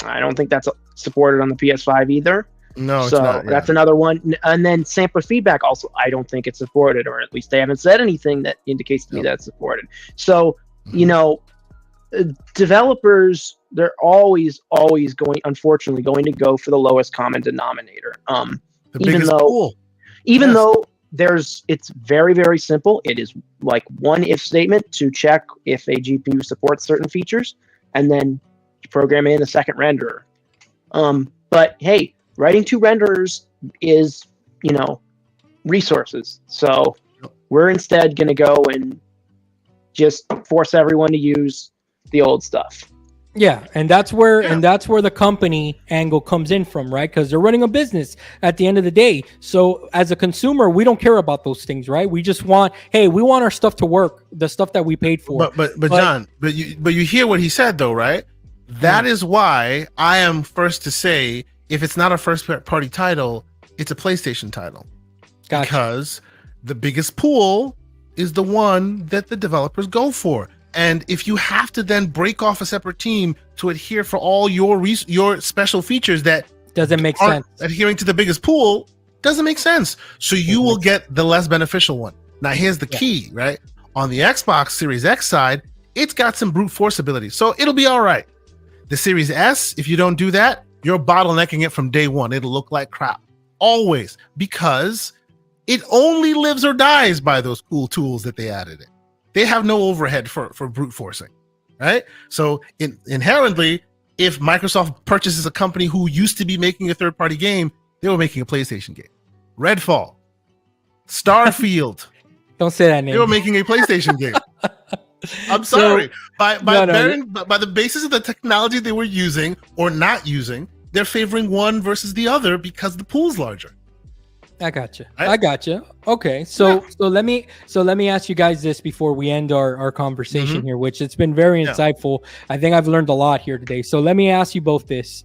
I don't think that's supported on the PS5 either. No, so it's not, that's another one. And then sampler feedback also, I don't think it's supported, or at least they haven't said anything that indicates to me that it's supported. So, developers, they're always unfortunately going to go for the lowest common denominator. Even though it's very, very simple. It is like one if statement to check if a GPU supports certain features, and then you program in a second renderer. But hey, writing 2 renderers is, resources. So we're instead going to go and just force everyone to use the old stuff. Yeah, and that's where the company angle comes in from, right? Because they're running a business at the end of the day. So as a consumer, we don't care about those things, right? We just want, we want our stuff to work, the stuff that we paid for. But John, you hear what he said though, right? That is why I am first to say, if it's not a first party title, it's a PlayStation title. Gotcha. Because the biggest pool is the one that the developers go for. And if you have to then break off a separate team to adhere for all your special features that doesn't make sense, adhering to the biggest pool doesn't make sense. So you will get the less beneficial one. Now here's the key, right? On the Xbox Series X side, it's got some brute force ability, so it'll be all right. The Series S, if you don't do that, you're bottlenecking it from day one. It'll look like crap always, because it only lives or dies by those cool tools that they added in. They have no overhead for brute forcing, right? So inherently, if Microsoft purchases a company who used to be making a third-party game, they were making a PlayStation game. Redfall, Starfield. Don't say that name. They were making a PlayStation game. I'm sorry. By the basis of the technology they were using or not using, they're favoring one versus the other because the pool's larger. I gotcha. Okay, so let me ask you guys this before we end our conversation here, which it's been very insightful. I think I've learned a lot here today. So let me ask you both this: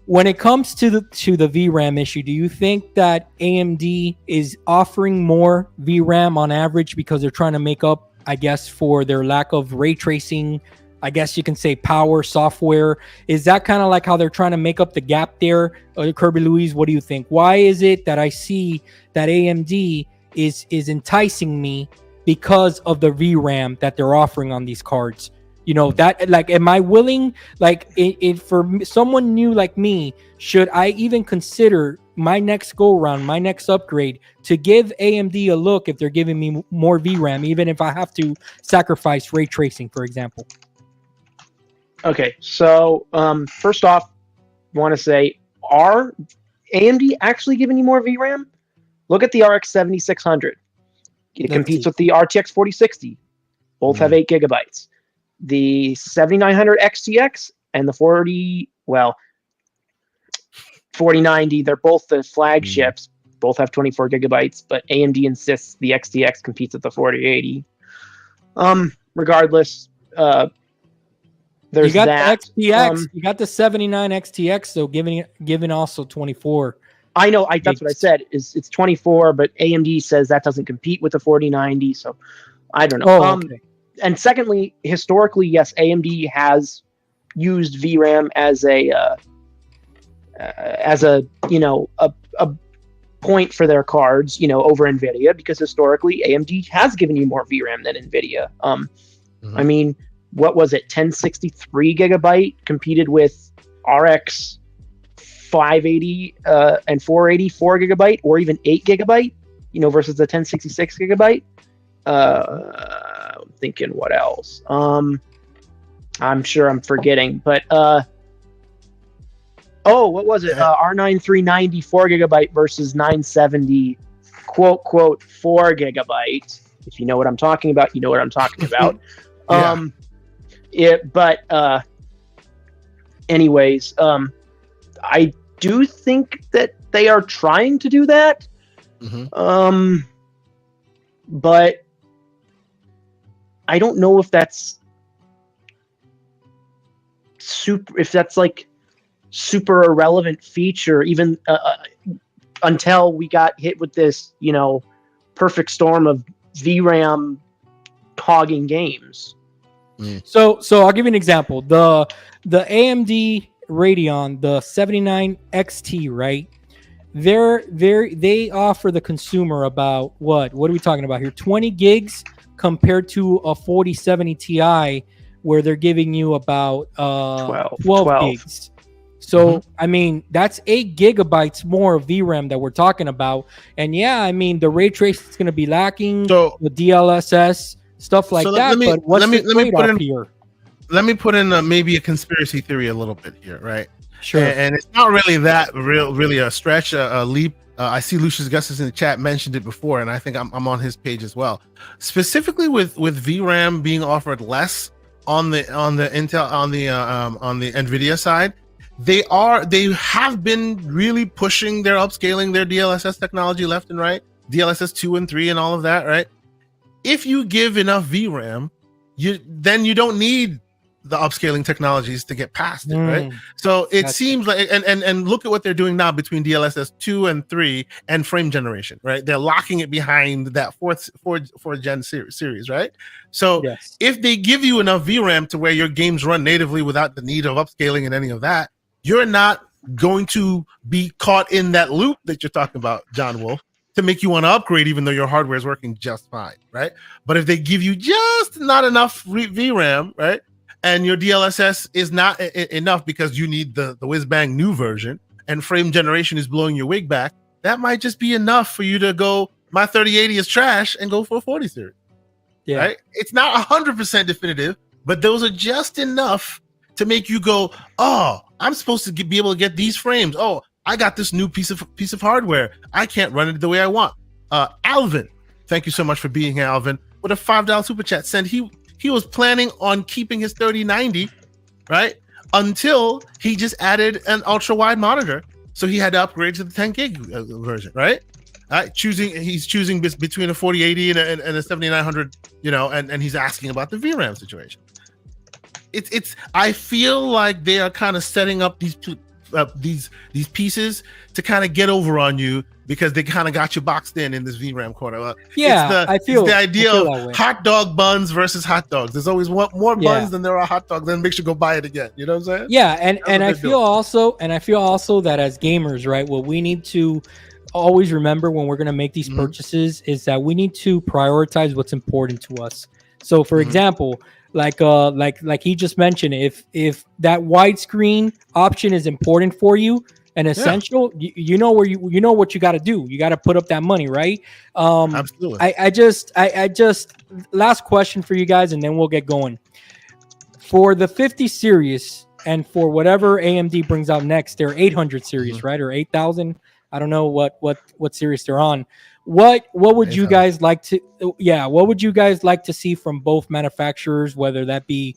when it comes to the vRAM issue, do you think that AMD is offering more vRAM on average because they're trying to make up, I guess, for their lack of ray tracing I guess you can say power software. Is that kind of like how they're trying to make up the gap there? Kirby Louise, what do you think? Why is it that I see that AMD is enticing me because of the VRAM that they're offering on these cards? You know, that, like, am I willing, like, for someone new like me, should I even consider my next go around, my next upgrade, to give AMD a look if they're giving me more VRAM, even if I have to sacrifice ray tracing, for example? Okay, so first off, I want to say, are AMD actually giving you more VRAM? Look at the RX 7600. It competes with the RTX 4060. Both have 8 gigabytes. The 7900 XTX and the 4090, they're both the flagships. Both have 24 gigabytes, but AMD insists the XTX competes with the 4080. Regardless, there's you got that. The XTX, you got the 79 XTX, so giving also 24. I know, that's what I said. It's 24, but AMD says that doesn't compete with the 4090, so I don't know. Okay. And secondly, historically, yes, AMD has used VRAM as a point for their cards, over NVIDIA, because historically AMD has given you more VRAM than NVIDIA. I mean, what was it? 1063 gigabyte competed with RX 580 and 484 gigabyte, or even 8 gigabyte, versus the 1066 gigabyte. I'm thinking what else. I'm sure I'm forgetting, but what was it? R9 390 4 gigabyte versus 970 quote 4 gigabyte. If you know what I'm talking about, you know what I'm talking about. Anyways, I do think that they are trying to do that. But I don't know if that's like super irrelevant feature, even until we got hit with this, perfect storm of VRAM hogging games. So I'll give you an example. The AMD Radeon, the 79 XT, right? They offer the consumer about what are we talking about here? 20 gigs compared to a 4070 Ti, where they're giving you about 12 gigs. So I mean, that's 8 gigabytes more of VRAM that we're talking about. And yeah, I mean, the ray trace is going to be lacking, the DLSS stuff like that. But what's the trade-off here? Let me put in maybe a conspiracy theory a little bit here, right? Sure. And it's not really that really a stretch, a leap. I see Lucius Gustus in the chat mentioned it before, and I think I'm on his page as well. Specifically with VRAM being offered less on the Intel on the NVIDIA side, they have been really pushing their upscaling their DLSS technology left and right, DLSS 2 and 3 and all of that, right? If you give enough VRAM, then you don't need the upscaling technologies to get past it, right? So it seems like, and look at what they're doing now between DLSS 2 and 3 and frame generation, right? They're locking it behind that fourth gen series, right? So if they give you enough VRAM to where your games run natively without the need of upscaling and any of that, you're not going to be caught in that loop that you're talking about, John Wolf, to make you want to upgrade even though your hardware is working just fine, right? But if they give you just not enough VRAM, right, and your DLSS is not enough because you need the whiz-bang new version and frame generation is blowing your wig back, that might just be enough for you to go, my 3080 is trash, and go for a 40 series. Right? It's not 100% definitive, but those are just enough to make you go, oh, I'm supposed to be able to get these frames. Oh, I got this new piece of hardware. I can't run it the way I want. Alvin, thank you so much for being here, Alvin. With a $5 super chat, send he was planning on keeping his 3090, right? Until he just added an ultra wide monitor, so he had to upgrade to the 10 gig version, right? He's choosing between a 4080 and a 7900, and he's asking about the VRAM situation. I feel like they are kind of setting up these these pieces to kind of get over on you because they kind of got you boxed in this VRAM corner. It's the idea of hot dog buns versus hot dogs. There's always more buns than there are hot dogs. Then makes you go buy it again. You know what I'm saying? Yeah, and I feel also that as gamers, right, what we need to always remember when we're going to make these purchases is that we need to prioritize what's important to us. So, for example, like he just mentioned, if that widescreen option is important for you and essential, you know where you know what you got to do. You got to put up that money, right? Absolutely. I just last question for you guys, and then we'll get going. For the 50 series and for whatever AMD brings out next, their 800 series, right, or 8000. I don't know what series they're on. What would you guys like to? Yeah, what would you guys like to see from both manufacturers? Whether that be,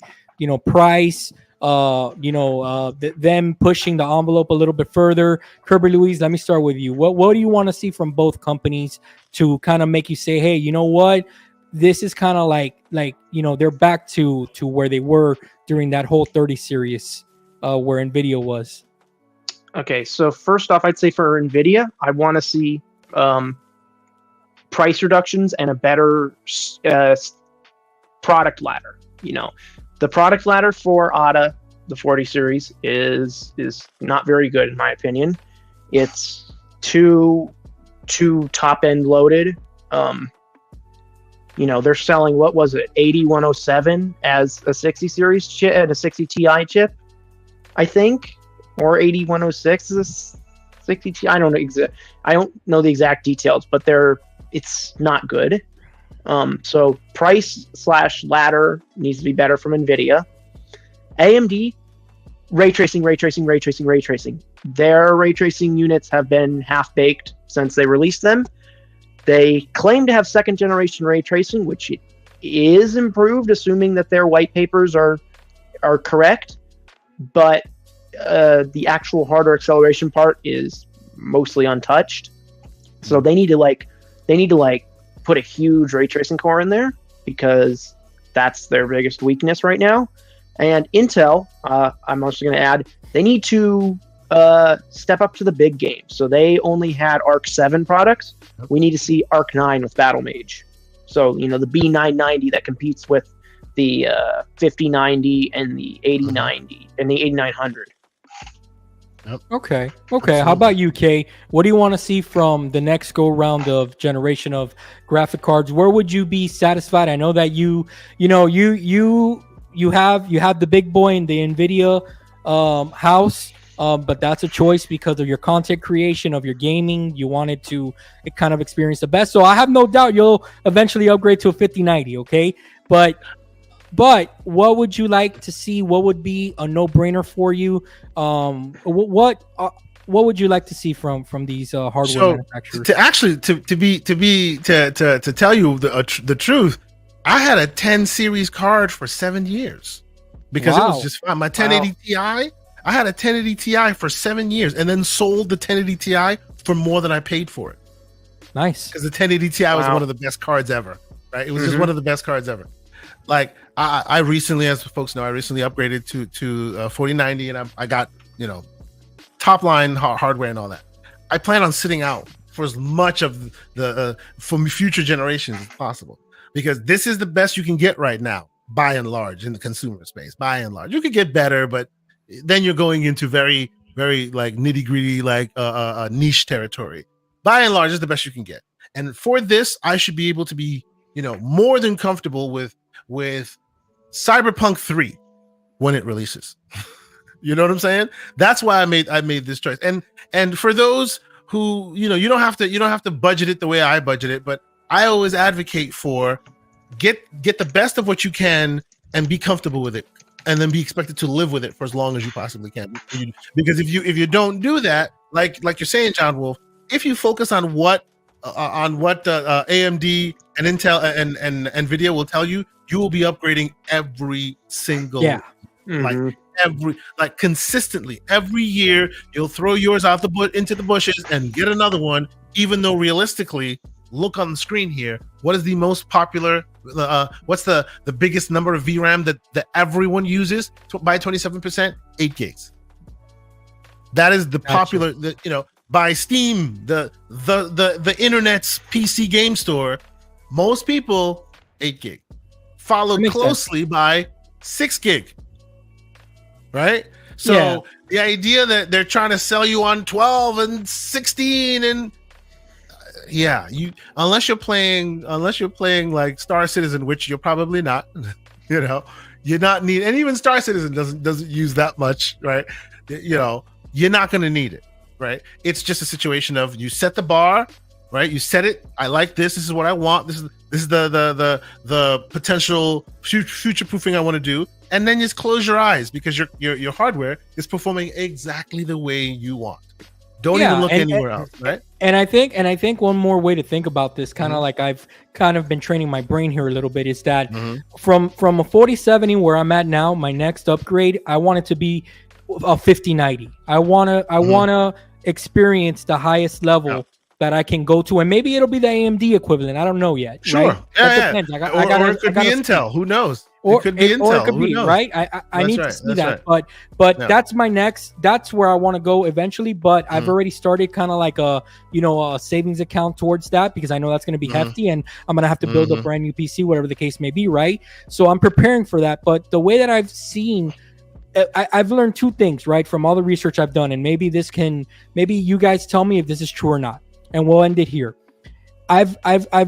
price, them pushing the envelope a little bit further. Kirby Louise, let me start with you. What do you want to see from both companies to kind of make you say, hey, you know what? This is kind of like they're back to where they were during that whole 30 series where NVIDIA was. Okay, so first off, I'd say for NVIDIA, I want to see price reductions and a better product ladder. The product ladder for ATA, the 40 series, is not very good in my opinion. It's too top end loaded. They're selling, what was it, 8107 as a 60 series chip and a 60 Ti chip, I think. Or 8106 is a 60 Ti. I don't know the exact details, but it's not good. So price / ladder needs to be better from NVIDIA. AMD, ray tracing. Their ray tracing units have been half baked since they released them. They claim to have second generation ray tracing, which is improved, assuming that their white papers are correct, but the actual hardware acceleration part is mostly untouched. So they need to put a huge ray tracing core in there because that's their biggest weakness right now. And Intel, I'm also going to add, they need to step up to the big game. So they only had Arc 7 products. We need to see Arc 9 with Battle Mage. So, the B990 that competes with the 5090 and the 8090 and the 8900. Yep. Okay. How about you, Kay? What do you want to see from the next go round of generation of graphic cards? Where would you be satisfied? I know that you have the big boy in the NVIDIA house, but that's a choice because of your content creation, of your gaming. You wanted to kind of experience the best. So I have no doubt you'll eventually upgrade to a 5090. Okay, but what would you like to see? What would be a no-brainer for you? What would you like to see from these hardware manufacturers? To tell you the truth, I had a 10 series card for 7 years because it was just fine. My 1080 Ti, I had a 1080 Ti for 7 years and then sold the 1080 Ti for more than I paid for it. Nice, because the 1080 Ti was one of the best cards ever. Right, it was just one of the best cards ever. Like I recently, as folks know, I recently upgraded to 4090, and I got top line hardware and all that. I plan on sitting out for as much of the from future generations as possible because this is the best you can get right now, by and large, in the consumer space. By and large, you could get better, but then you're going into very, very like nitty gritty, like niche territory. By and large, is the best you can get, and for this, I should be able to be more than comfortable with Cyberpunk 3 when it releases. You know what I'm saying? That's why I made this choice. And for those who, you don't have to budget it the way I budget it, but I always advocate for get the best of what you can and be comfortable with it, and then be expected to live with it for as long as you possibly can. Because if you don't do that, like you're saying, John Wolf, if you focus on what AMD and Intel and NVIDIA will tell you, you will be upgrading every single consistently every year. You'll throw yours out into the bushes and get another one, even though realistically, look on the screen here. What is the most popular? What's the biggest number of VRAM that everyone uses by 27%? 8 gigs. That is the Gotcha. popular, by Steam, the internet's PC game store. Most people 8 gig, followed closely by 6 gig. Right. So the idea that they're trying to sell you on 12 and 16 and unless you're playing like Star Citizen, which you're probably not, you're not need, and even Star Citizen doesn't use that much, right? You're not going to need it, right? It's just a situation of you set the bar, right? You set it. I like this. This is what I want. This is the potential future proofing I want to do, and then just close your eyes because your hardware is performing exactly the way you want. Don't even look anywhere else, right? And I think one more way to think about this, kind of like I've kind of been training my brain here a little bit, is that from a 4070 where I'm at now, my next upgrade, I want it to be a 5090. I wanna experience the highest level that I can go to, and maybe it'll be the AMD equivalent. I don't know yet. Sure, right? Depends. Or it could be Intel. Who knows? Or it could be Intel. Or it could be, right? I need to see that. Right. But that's my next. That's where I want to go eventually. But I've already started kind of like a savings account towards that, because I know that's going to be hefty, and I'm going to have to build a brand new PC, whatever the case may be, right? So I'm preparing for that. But the way that I've seen, I've learned two things, right, from all the research I've done, and maybe you guys tell me if this is true or not, and we'll end it here. I've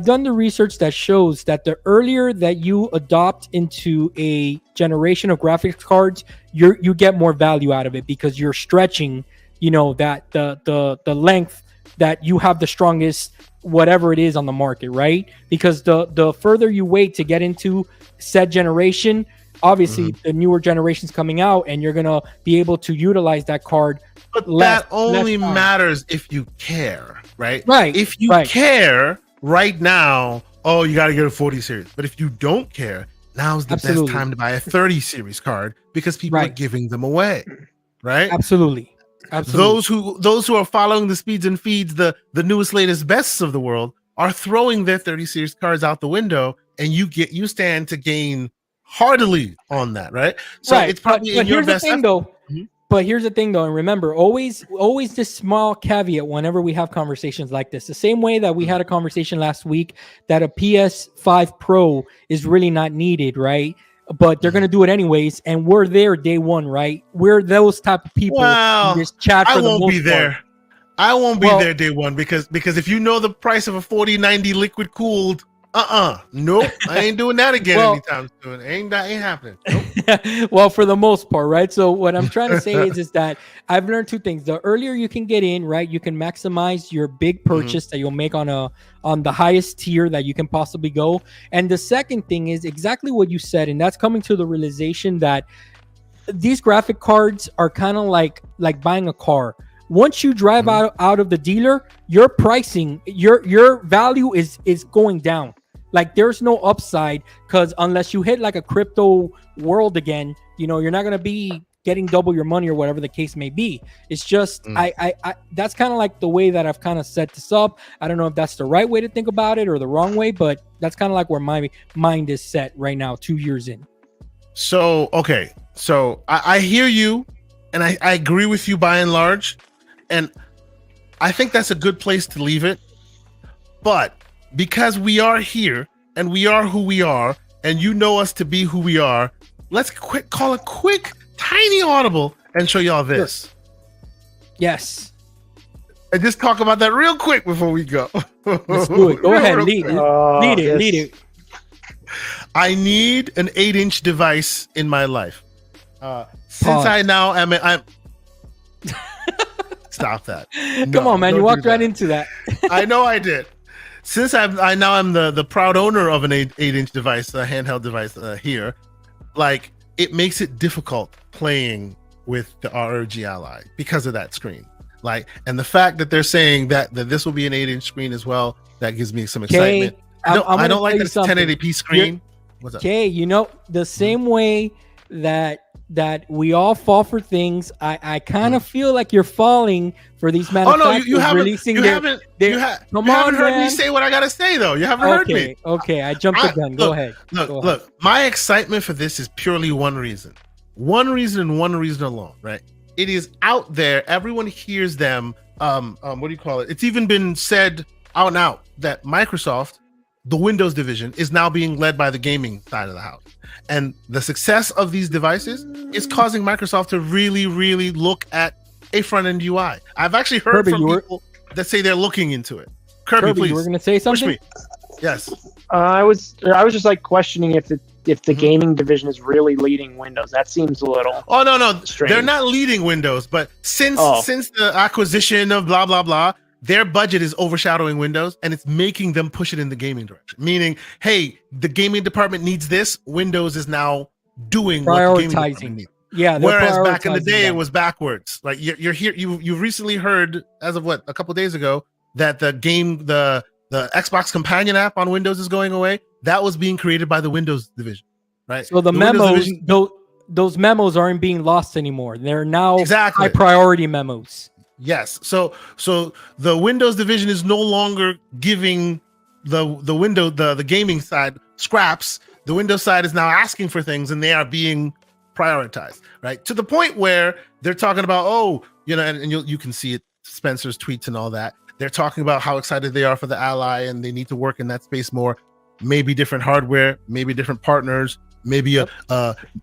done the research that shows that the earlier that you adopt into a generation of graphics cards, you get more value out of it, because you're stretching, that the length that you have the strongest whatever it is on the market, right? Because the further you wait to get into said generation, obviously the newer generation's coming out, and you're gonna be able to utilize that card. But that only matters if you care, right? Right. If you care right now, you got to get a 40 series. But if you don't care, now's the best time to buy a 30 series card, because people are giving them away, right? Absolutely. Those who are following the speeds and feeds, the newest, latest, bests of the world, are throwing their 30 series cards out the window, and you stand to gain heartily on that, right? So it's probably in your best thing, though. But here's the thing, though, and remember, always this small caveat whenever we have conversations like this. The same way that we had a conversation last week that a PS5 Pro is really not needed, right? But they're going to do it anyways, and we're there day one, right? We're those type of people in this chat for the most part. I won't be there day one, because if you know the price of a 4090 liquid cooled, nope, I ain't doing that again anytime soon. Ain't happening. Nope. Well, for the most part, right? So what I'm trying to say is that I've learned two things. The earlier you can get in, right, you can maximize your big purchase that you'll make on the highest tier that you can possibly go. And the second thing is exactly what you said, and that's coming to the realization that these graphic cards are kind of like buying a car. Once you drive out of the dealer, your pricing, your value is going down. Like, there's no upside, because unless you hit like a crypto world again, you're not going to be getting double your money or whatever the case may be. It's just, I that's kind of like the way that I've kind of set this up. I don't know if that's the right way to think about it or the wrong way, but that's kind of like where my mind is set right now, 2 years in. So, okay. So I hear you, and I agree with you by and large. And I think that's a good place to leave it. But because we are here and we are who we are, and you know us to be who we are, let's call a quick, tiny audible and show y'all this. Yes. And just talk about that real quick before we go. Let's do it. Go ahead. Lead it. I need an 8-inch device in my life. Since I now I'm Stop that. No, come on, man. You walked right into that. I know I did. Since I now am the proud owner of an 8-inch device, a handheld device here, like, it makes it difficult playing with the ROG Ally because of that screen. Like, and the fact that they're saying that this will be an 8-inch screen as well, that gives me some excitement. I don't like the 1080p screen. What's up? Okay, the same way that we all fall for things, I kind of feel like you're falling for these manufacturers. You haven't heard me say what I gotta say, though. You haven't heard me. Okay, I jumped the gun. Go ahead. Look, my excitement for this is purely one reason and one reason alone, right? it is out there. Everyone hears them. What do you call it? It's even been said out and out that Microsoft, the Windows division, is now being led by the gaming side of the house. And the success of these devices is causing Microsoft to really, really look at a front-end UI. I've actually heard Kirby, from people that say they're looking into it. Kirby, please. You were going to say something? Push me. Yes. I was just like questioning if the gaming division is really leading Windows. That seems a little. Oh no, strange. They're not leading Windows, but since the acquisition of blah blah blah, their budget is overshadowing Windows, and it's making them push it in the gaming direction. Meaning, hey, the gaming department needs this. Windows is now doing what the gaming department needs. Yeah. Whereas back in the day, it was backwards. Like you're here, you recently heard, as of a couple of days ago, that the Xbox companion app on Windows is going away. That was being created by the Windows division, right? So the memos, those memos aren't being lost anymore. They're now high priority memos. Yes. So the Windows division is no longer giving the gaming side scraps. The Windows side is now asking for things, and they are being prioritized, right? To the point where they're talking about, and you can see it, Spencer's tweets and all that. They're talking about how excited they are for the Ally, and they need to work in that space more. Maybe different hardware, maybe different partners, maybe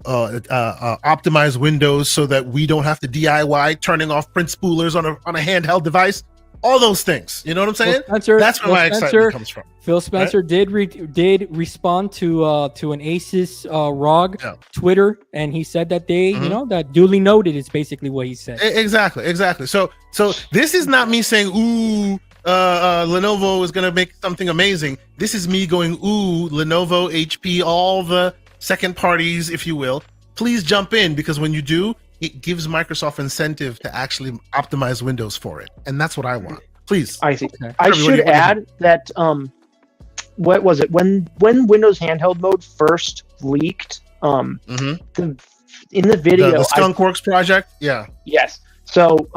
optimize Windows so that we don't have to DIY turning off print spoolers on a handheld device. All those things, you know what I'm saying? That's where my excitement comes from. Phil Spencer did respond to an Asus ROG Twitter, and he said that they, that duly noted is basically what he said. Exactly. So this is not me saying, ooh, Lenovo is going to make something amazing. This is me going, ooh, Lenovo, HP, all the second parties, if you will. Please jump in, because when you do, it gives Microsoft incentive to actually optimize Windows for it. And that's what I want. Please. I see. I should add that, what was it? When Windows handheld mode first leaked, in the video, the Skunkworks project. Yeah. Yes. So,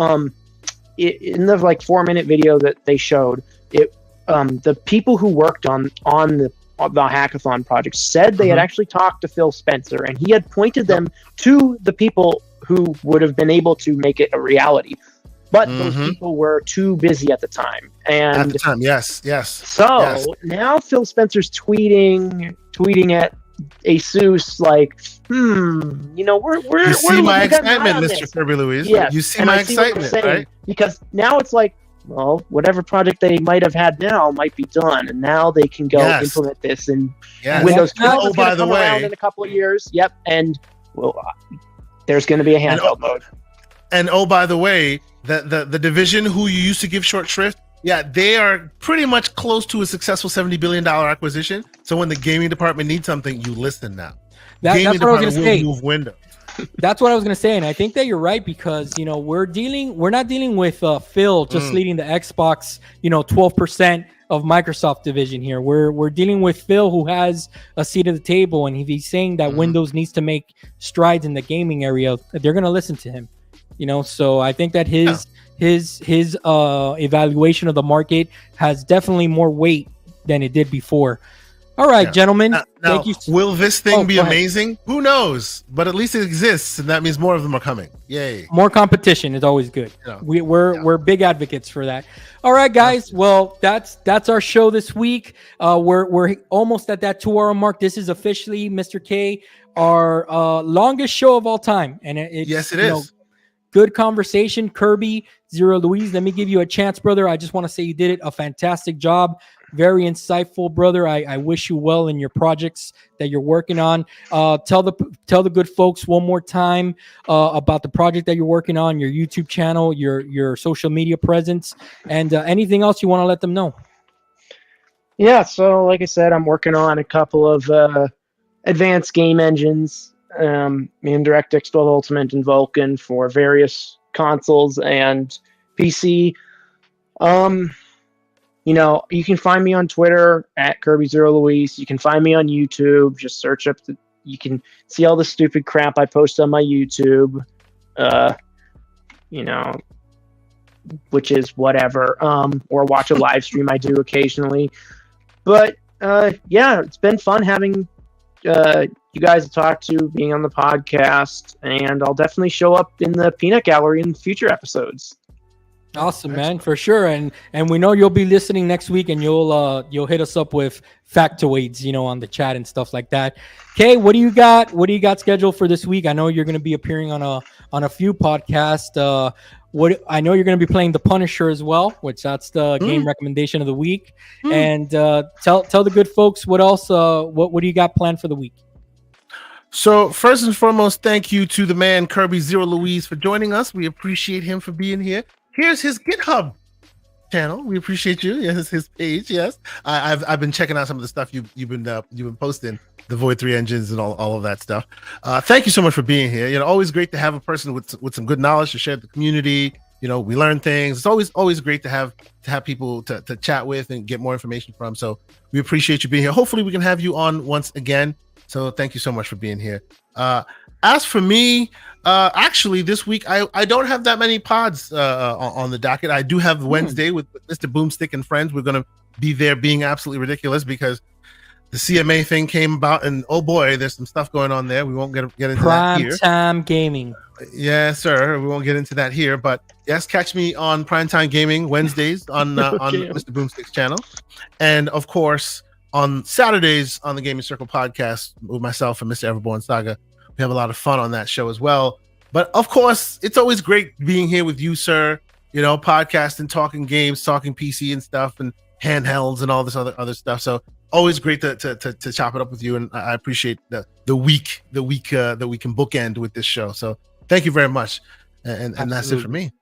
in the 4-minute video that they showed, the people who worked on the hackathon project said they had actually talked to Phil Spencer, and he had pointed them to the people who would have been able to make it a reality. But those people were too busy at the time. And at the time, yes. So now Phil Spencer's tweeting at Asus like, we're you see my excitement, Mr. Kirby Louise. Yes. You see my excitement, right? Because now it's like, well, whatever project they might have had now might be done, and now they can go implement this in Windows 12. By the way, in a couple of years, and there's going to be a handheld mode. And by the way, the division who you used to give short shrift, they are pretty much close to a successful $70 billion acquisition. So when the gaming department needs something, you listen now. That's what I was going to say. Move Windows. That's what I was going to say, and I think that you're right, because we're not dealing with Phil just leading the Xbox 12% of Microsoft division here. We're dealing with Phil, who has a seat at the table, and if he's saying that Windows needs to make strides in the gaming area, they're going to listen to him. So I think that his evaluation of the market has definitely more weight than it did before. All right, gentlemen. Now, thank you. Will this thing be amazing? Who knows? But at least it exists, and that means more of them are coming. Yay! More competition is always good. We're big advocates for that. All right, guys. Well, that's our show this week. We're almost at that 2-hour mark. This is officially, Mr. K, our longest show of all time, and yes, it is. Good conversation, Kirby, Zero Louise. Let me give you a chance, brother. I just want to say you did a fantastic job. Very insightful, brother. I wish you well in your projects that you're working on. Tell the good folks one more time about the project that you're working on, your YouTube channel, your social media presence, and anything else you want to let them know. Yeah, so like I said, I'm working on a couple of advanced game engines, in DirectX 12 Ultimate and Vulkan for various consoles and PC. You can find me on Twitter at Kirby0Luis. You can find me on YouTube. Just search up you can see all the stupid crap I post on my YouTube. Which is whatever. Or watch a live stream I do occasionally. But it's been fun having you guys to talk to, being on the podcast, and I'll definitely show up in the peanut gallery in future episodes. Awesome, man, for sure. And we know you'll be listening next week, and you'll hit us up with factoids, on the chat and stuff like that. Okay, what do you got? What do you got scheduled for this week? I know you're going to be appearing on a few podcasts. I know you're going to be playing The Punisher as well, which that's the game recommendation of the week. And tell the good folks what else. What do you got planned for the week? So first and foremost, thank you to the man Kirby Zero Louise for joining us. We appreciate him for being here. Here's his GitHub channel. We appreciate you. Yes, his page. Yes, I've been checking out some of the stuff you've been posting, the Void 3 engines and all of that stuff. Thank you so much for being here. Always great to have a person with some good knowledge to share with the community. We learn things. It's always great to have people to chat with and get more information from. So we appreciate you being here. Hopefully we can have you on once again. So thank you so much for being here. As for me, actually this week I don't have that many pods on the docket. I do have Wednesday with Mr. Boomstick and friends. We're going to be there being absolutely ridiculous because the CMA thing came about, and oh boy, there's some stuff going on there. We won't get into that here. Primetime gaming. Yes, sir. We won't get into that here, but yes, catch me on Primetime Gaming Wednesdays on Mr. Boomstick's channel, and of course on Saturdays on the Gaming Circle podcast with myself and Mr. Everborn Saga. We have a lot of fun on that show as well. But of course, it's always great being here with you, sir. Podcasting, talking games, talking PC and stuff, and handhelds and all this other stuff. So always great to chop it up with you, and I appreciate the week that we can bookend with this show. So thank you very much, and that's it for me.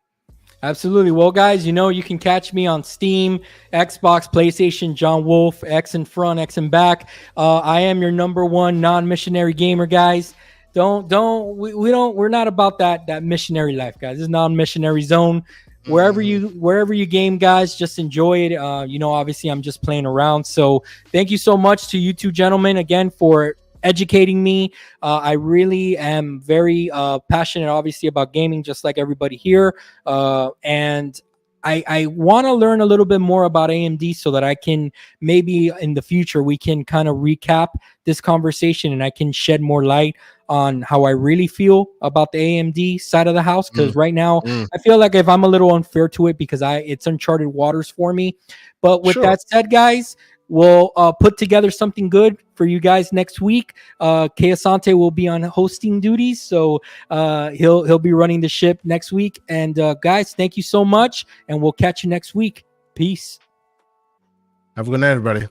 Absolutely. Well, guys, you can catch me on Steam, Xbox, PlayStation, John Wolf, X in front, X in back. I am your number one non-missionary gamer, guys. We're not about that missionary life, guys. This is non-missionary zone. Wherever you game, guys, just enjoy it. Obviously I'm just playing around. So thank you so much to you two gentlemen again for educating me. I really am very passionate, obviously, about gaming, just like everybody here. And I want to learn a little bit more about AMD so that I can maybe in the future we can kind of recap this conversation and I can shed more light on how I really feel about the AMD side of the house. Because right now I feel like if I'm a little unfair to it because it's uncharted waters for me. But with that said, guys, we'll put together something good for you guys next week. Kay Asante will be on hosting duties, so he'll be running the ship next week. And guys, thank you so much, and we'll catch you next week. Peace. Have a good night, everybody.